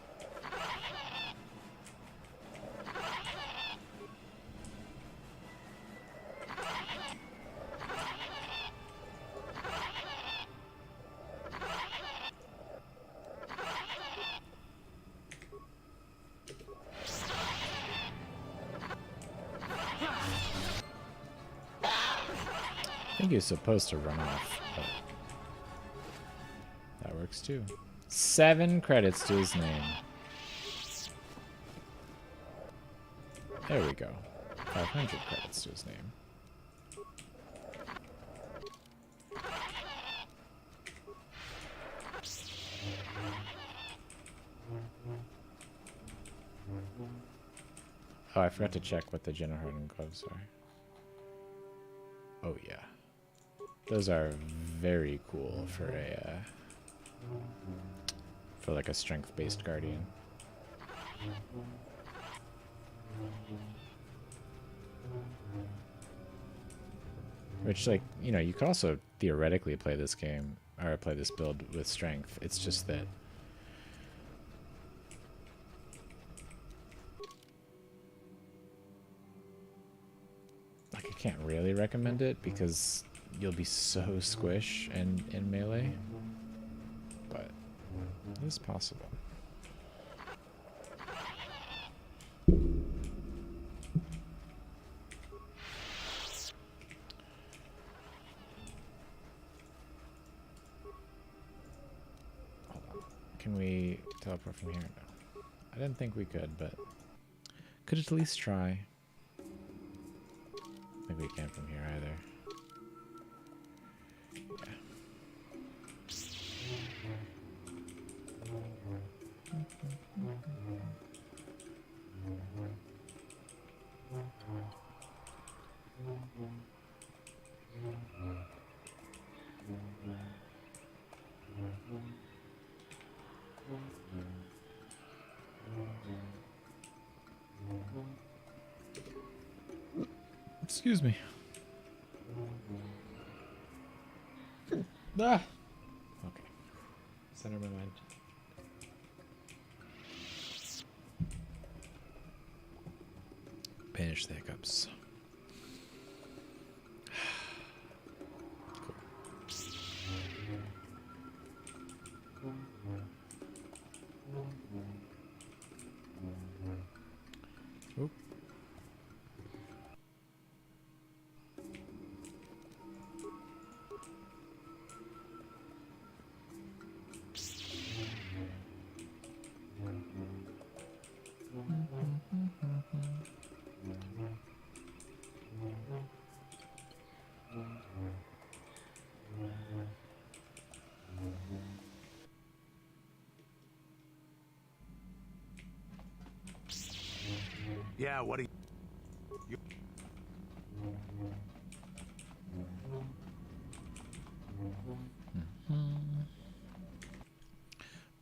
I think he's supposed to run off, but that works too. 7 credits to his name. There we go. 500 credits to his name. Oh, I forgot to check what the Jennerharden gloves are. Oh yeah. Those are very cool for a for like a strength-based guardian. Which, like, you know, you could also theoretically play this game or play this build with strength. It's just that like I can't really recommend it because you'll be so squish in melee. But it is possible. Hold on. Can we teleport from here? No. I didn't think we could, but could at least try. I think we can't from here either. Excuse me. Ah. Okay. Center my mind. Banish the hiccups. Cool. Oop. Yeah, what do you...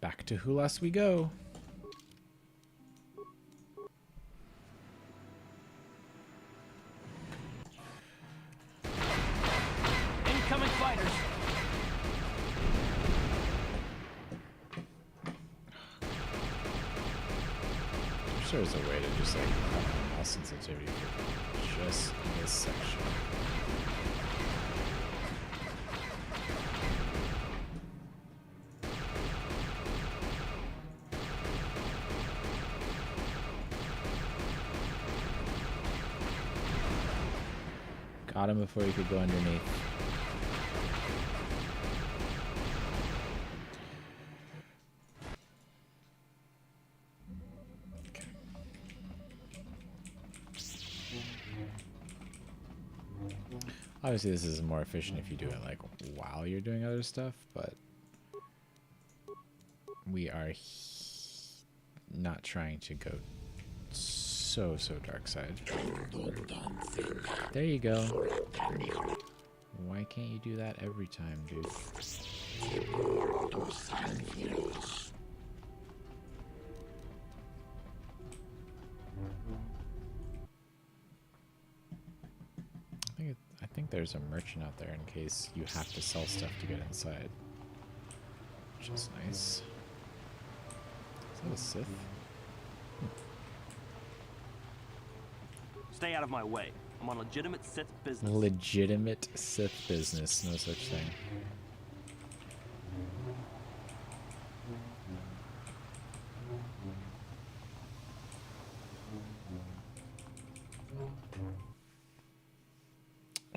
Back to Hulas we go. Incoming fighters. I'm sure there's a way to just like cut them mouse sensitivity for just this section. Got him before he could go underneath. Okay. Obviously, this is more efficient if you do it like while you're doing other stuff, but we are not trying to go so dark side. There you go. Why can't you do that every time, dude? I think there's a merchant out there in case you have to sell stuff to get inside, which is nice. Is that a Sith? Stay out of my way. I'm on legitimate Sith business. Legitimate Sith business, no such thing.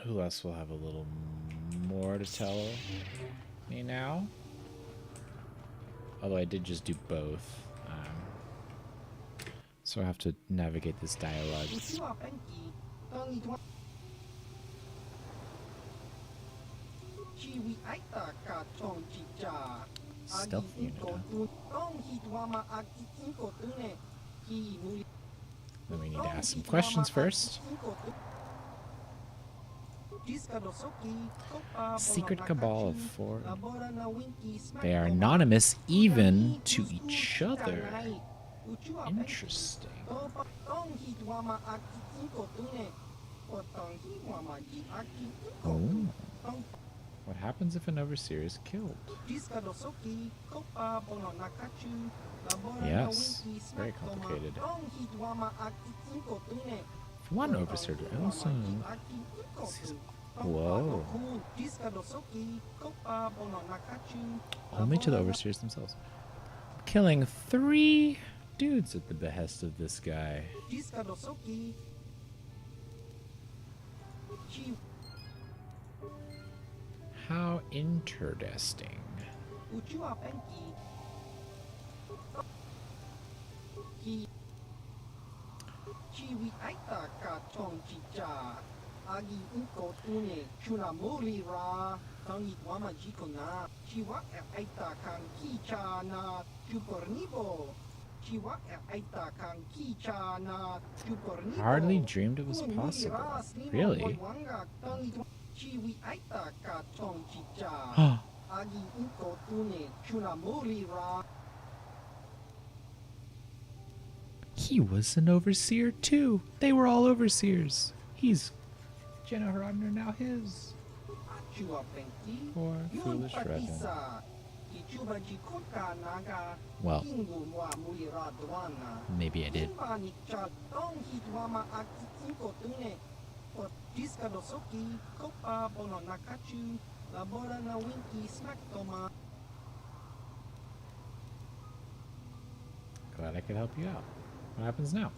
Who else will have a little more to tell me now? Although I did just do both. So I have to navigate this dialogue. Stealth unit, huh? Then we need to ask some questions first. Secret cabal of 4. They are anonymous even to each other. Interesting. Oh. What happens if an overseer is killed? Yes, very complicated. If one overseer to also... Whoa. Only to the overseers themselves. Killing 3 dudes at the behest of this guy. How interesting. Hardly dreamed it was possible. Really? He was an overseer too. They were all overseers. He's Jenna Rodner now his. Poor foolish rebel. Well, maybe I did. Glad I could help you out. What happens now?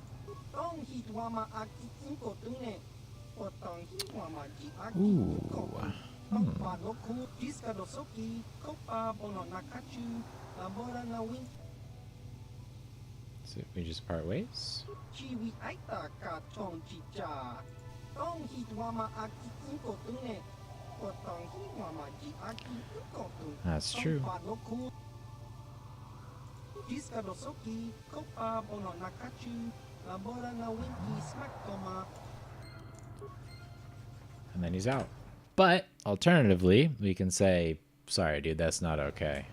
Ooh. So we just part ways? That's true. And then he's out. But alternatively, we can say, sorry dude, that's not okay.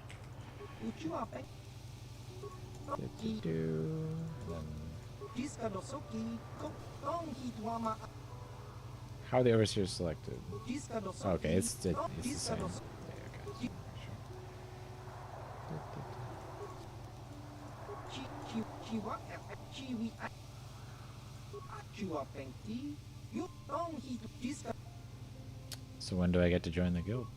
How are the overseers selected? Okay, it's the same. Yeah, okay. So when do I get to join the guild?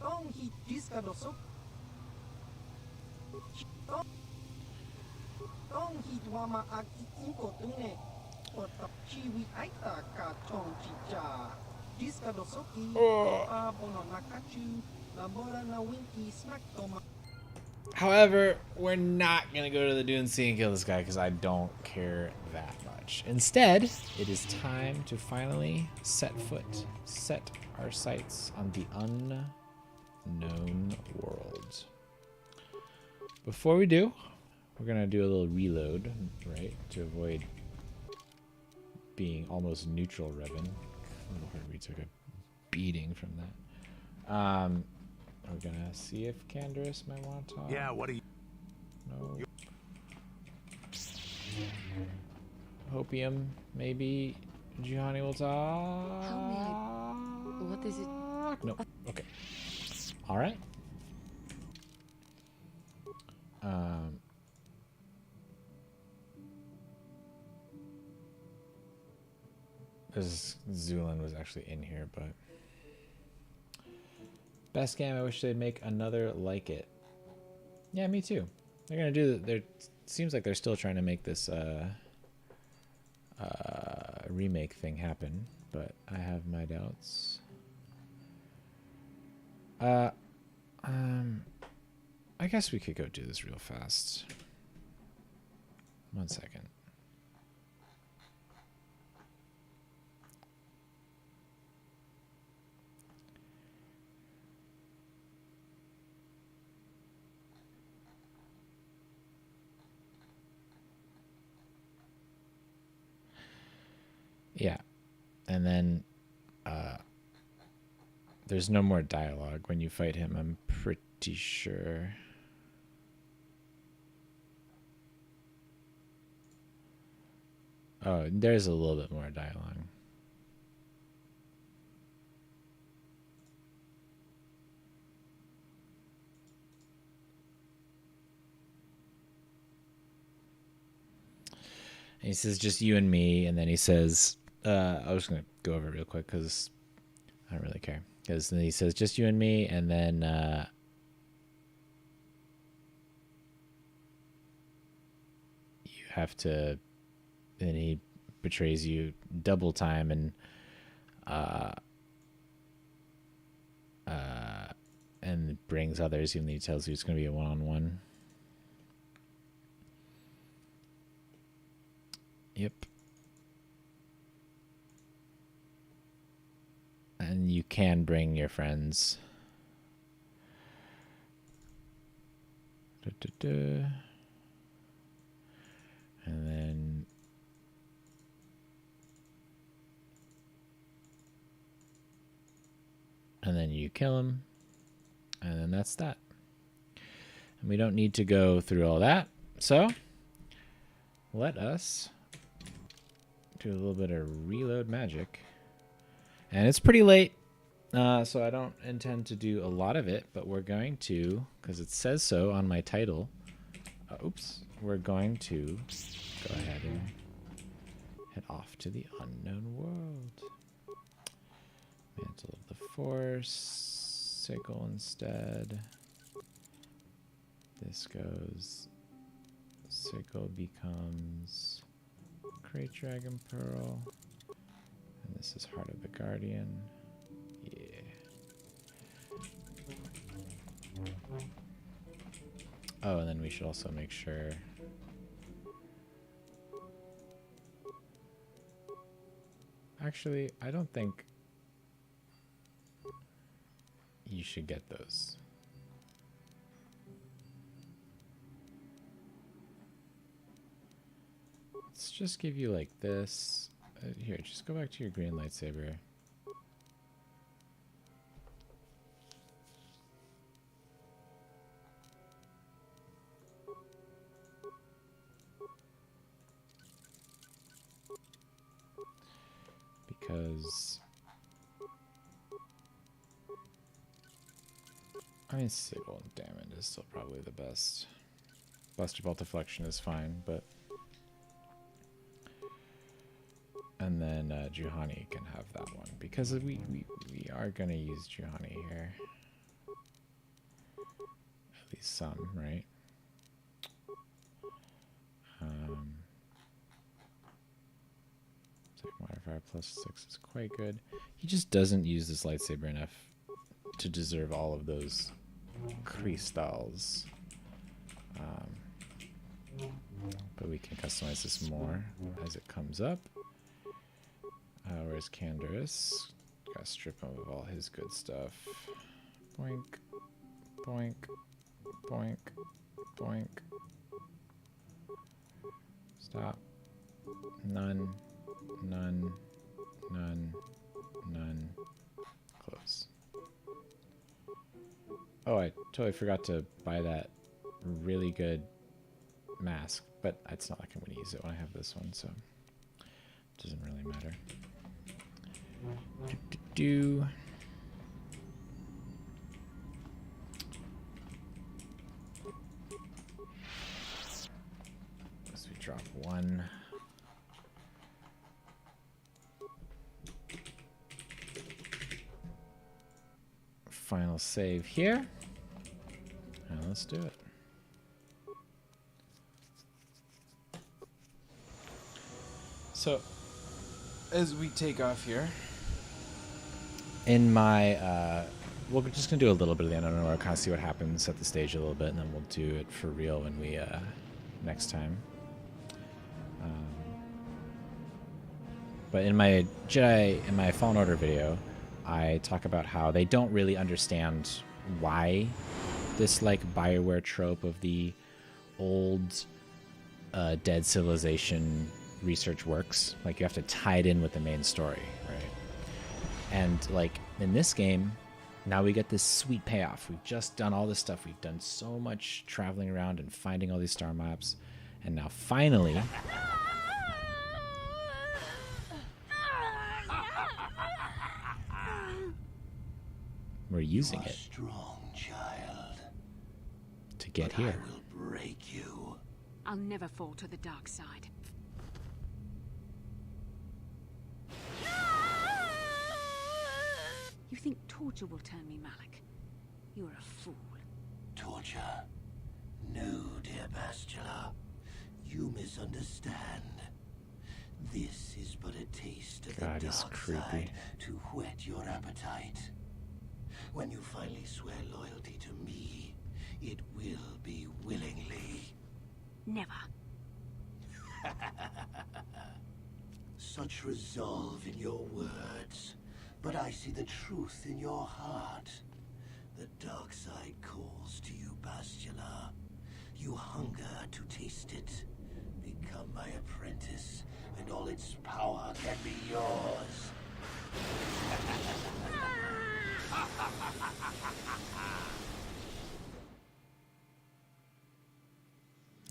However, we're not going to go to the Dune Sea and kill this guy because I don't care that much. Instead, it is time to finally set our sights on the unknown world. Before we do, we're going to do a little reload, right, to avoid being almost neutral ribbon. Lord, we took a beating from that. We're gonna see if Candace might want to talk. Yeah, what do you... No. Hopium, maybe Giovanni will talk. How may I... What is it? No. Okay. All right. This Zulin was actually in here, but best game. I wish they'd make another like it. Yeah, me too. They're gonna do. There seems like they're still trying to make this remake thing happen, but I have my doubts. I guess we could go do this real fast. 1 second. Yeah, and then there's no more dialogue when you fight him, I'm pretty sure. Oh, there's a little bit more dialogue. And he says, just you and me, and then he says, I was going to go over it real quick because I don't really care. Because then he says, just you and me, and then you have to, then he betrays you double time and brings others, even though he tells you it's going to be a one-on-one. Yep. And you can bring your friends. And then you kill him. And then that's that. And we don't need to go through all that. So let us do a little bit of reload magic. And it's pretty late, so I don't intend to do a lot of it, but we're going to, because it says so on my title, we're going to go ahead and head off to the unknown world. Mantle of the Force, Sickle instead. This goes, Sickle becomes Great Dragon Pearl. And this is Heart of the Guardian. Yeah. Oh, and then we should also make sure. Actually, I don't think you should get those. Let's just give you like this. Here, just go back to your green lightsaber. Because I mean, Sigil and Damon is still probably the best. Buster Bolt Deflection is fine, but and And then Juhani can have that one because we are gonna use Juhani here. At least some, right? Second modifier +6 is quite good. He just doesn't use this lightsaber enough to deserve all of those crystals. But we can customize this more as it comes up. Where's Canderous? Gotta strip him of all his good stuff. Boink, boink, boink, boink. Stop. None, none, none, none. Close. Oh, I totally forgot to buy that really good mask, but it's not like I'm going to use it when I have this one, so it doesn't really matter. As we drop one. Final save here. And let's do it. So, as we take off here, in my, we're just going to do a little bit of the unknown aurora, kind of see what happens, set the stage a little bit, and then we'll do it for real when we, next time. But in my Jedi, in my Fallen Order video, I talk about how they don't really understand why this, like, Bioware trope of the old, dead civilization research works. Like, you have to tie it in with the main story, right? And like in this game, now we get this sweet payoff. We've just done all this stuff. We've done so much traveling around and finding all these star maps, and now finally we're using it strong, child. To get But here. I will break you. I'll never fall to the dark side. You think torture will turn me, Malik? You're a fool. Torture? No, dear Bastila. You misunderstand. This is but a taste of God, the he's dark creepy. side to whet your appetite. When you finally swear loyalty to me, it will be willingly. Never. Such resolve in your words, but I see the truth in your heart. The dark side calls to you, Bastila. You hunger to taste it. Become my apprentice, and all its power can be yours.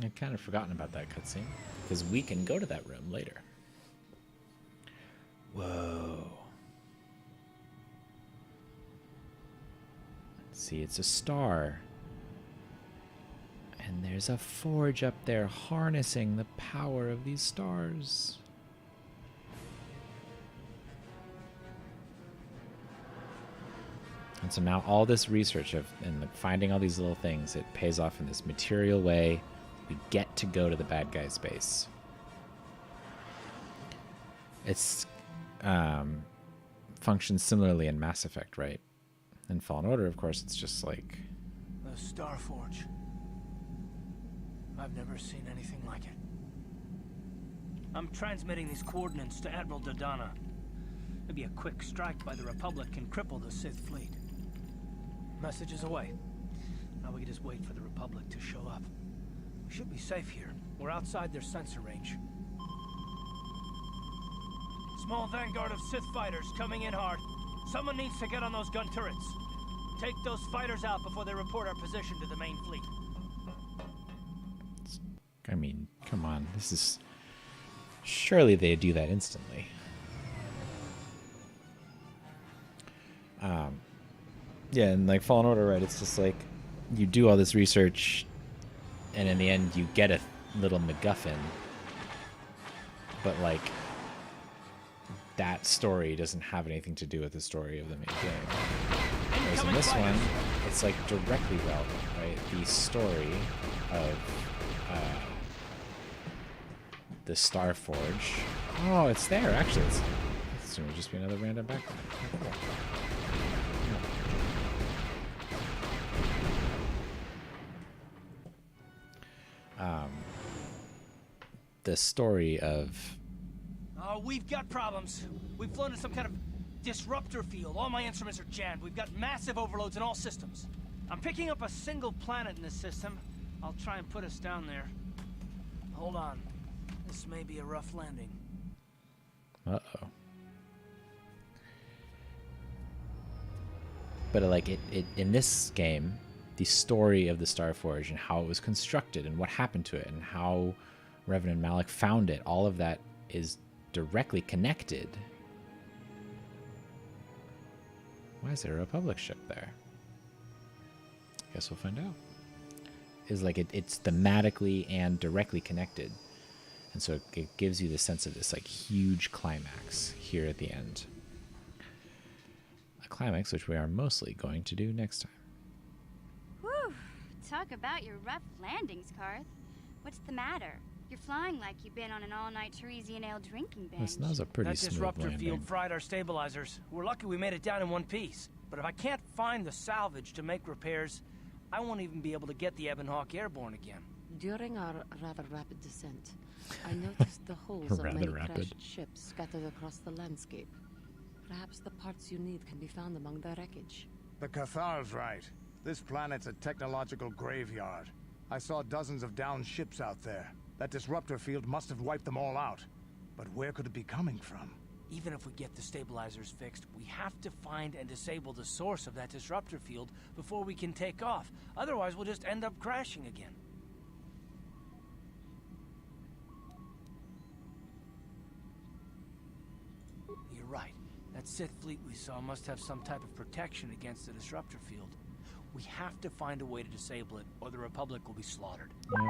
I'd kind of forgotten about that cutscene, because we can go to that room later. Whoa. See, it's a star. And there's a forge up there harnessing the power of these stars. And so now all this research of and finding all these little things, it pays off in this material way. We get to go to the bad guy's base. It's functions similarly in Mass Effect, right? In Fallen Order, of course, it's just like... The Star Forge. I've never seen anything like it. I'm transmitting these coordinates to Admiral Dodonna. Maybe a quick strike by the Republic can cripple the Sith fleet. Message is away. Now we can just wait for the Republic to show up. We should be safe here. We're outside their sensor range. Small vanguard of Sith fighters coming in hard. Someone needs to get on those gun turrets. Take those fighters out before they report our position to the main fleet. I mean, come on. This is... Surely they do that instantly. Yeah, and like Fallen Order, right? It's just like you do all this research, and in the end, you get a little MacGuffin. But like, that story doesn't have anything to do with the story of the main game. Whereas in this one, it's like directly relevant, right? The story of the Starforge. Oh, it's there actually. It's going to just be another random background. The story of... Oh, we've got problems. We've flown to some kind of disruptor field. All my instruments are jammed. We've got massive overloads in all systems. I'm picking up a single planet in this system. I'll try and put us down there. Hold on. This may be a rough landing. Uh-oh. But like it in this game, the story of the Starforge and how it was constructed and what happened to it and how Revan and Malik found it, all of that is directly connected. Why is there a Republic ship there? Guess we'll find out. Is like it's thematically and directly connected, and so it gives you the sense of this like huge climax here at the end. A climax which we are mostly going to do next time. Whew! Talk about your rough landings, Karth. What's the matter? You're flying like you've been on an all-night Teresian ale drinking bench. That was a pretty smooth disruptor landing. field fried our stabilizers. We're lucky we made it down in one piece. But if I can't find the salvage to make repairs, I won't even be able to get the Ebon Hawk airborne again. During our rather rapid descent, I noticed the holes of many crashed ships scattered across the landscape. Perhaps the parts you need can be found among the wreckage. The KOTOR's right. This planet's a technological graveyard. I saw dozens of downed ships out there. That disruptor field must have wiped them all out. But where could it be coming from? Even if we get the stabilizers fixed, we have to find and disable the source of that disruptor field before we can take off. Otherwise, we'll just end up crashing again. You're right. That Sith fleet we saw must have some type of protection against the disruptor field. We have to find a way to disable it, or the Republic will be slaughtered. Yeah.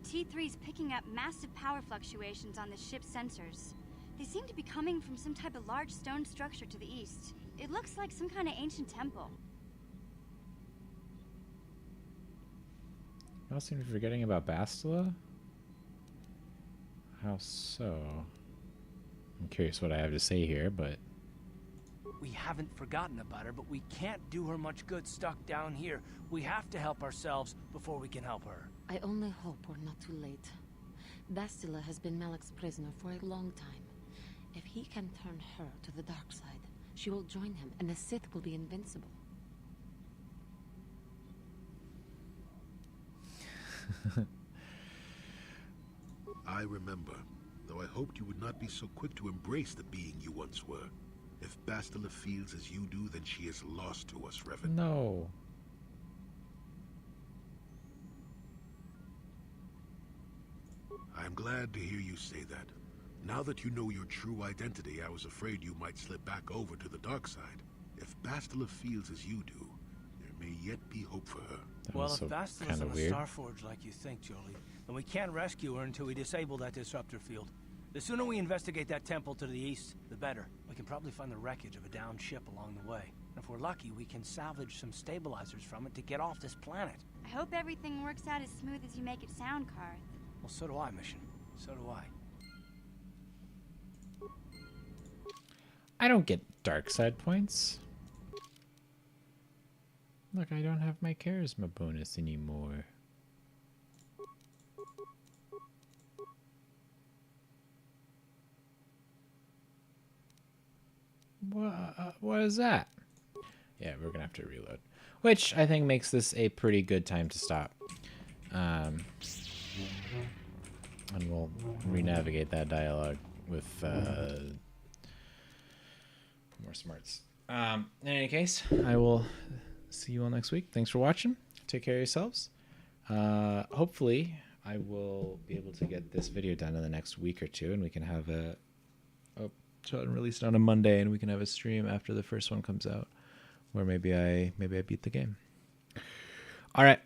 T3's picking up massive power fluctuations on the ship's sensors. They seem to be coming from some type of large stone structure to the east. It looks like some kind of ancient temple. I also seem to be forgetting about Bastila. How so? I'm curious what I have to say here, but... We haven't forgotten about her, but we can't do her much good stuck down here. We have to help ourselves before we can help her. I only hope we're not too late. Bastila has been Malik's prisoner for a long time. If he can turn her to the dark side, she will join him, and the Sith will be invincible. I remember, though I hoped you would not be so quick to embrace the being you once were. If Bastila feels as you do, then she is lost to us, Revan. No. I'm glad to hear you say that. Now that you know your true identity, I was afraid you might slip back over to the dark side. If Bastila feels as you do, there may yet be hope for her. Well, if Bastila's on the Starforge like you think, Jolie, then we can't rescue her until we disable that disruptor field. The sooner we investigate that temple to the east, the better. We can probably find the wreckage of a downed ship along the way. And if we're lucky, we can salvage some stabilizers from it to get off this planet. I hope everything works out as smooth as you make it sound, Karth. Well, so do I, Mission. So do I. I don't get dark side points. Look, I don't have my charisma bonus anymore. What is that? Yeah, we're gonna have to reload, which I think makes this a pretty good time to stop. And we'll re-navigate that dialogue with more smarts. In any case, I will see you all next week. Thanks for watching. Take care of yourselves. Hopefully, I will be able to get this video done in the next week or two, and we can have a shot and release it on a Monday, and we can have a stream after the first one comes out, where maybe I beat the game. All right.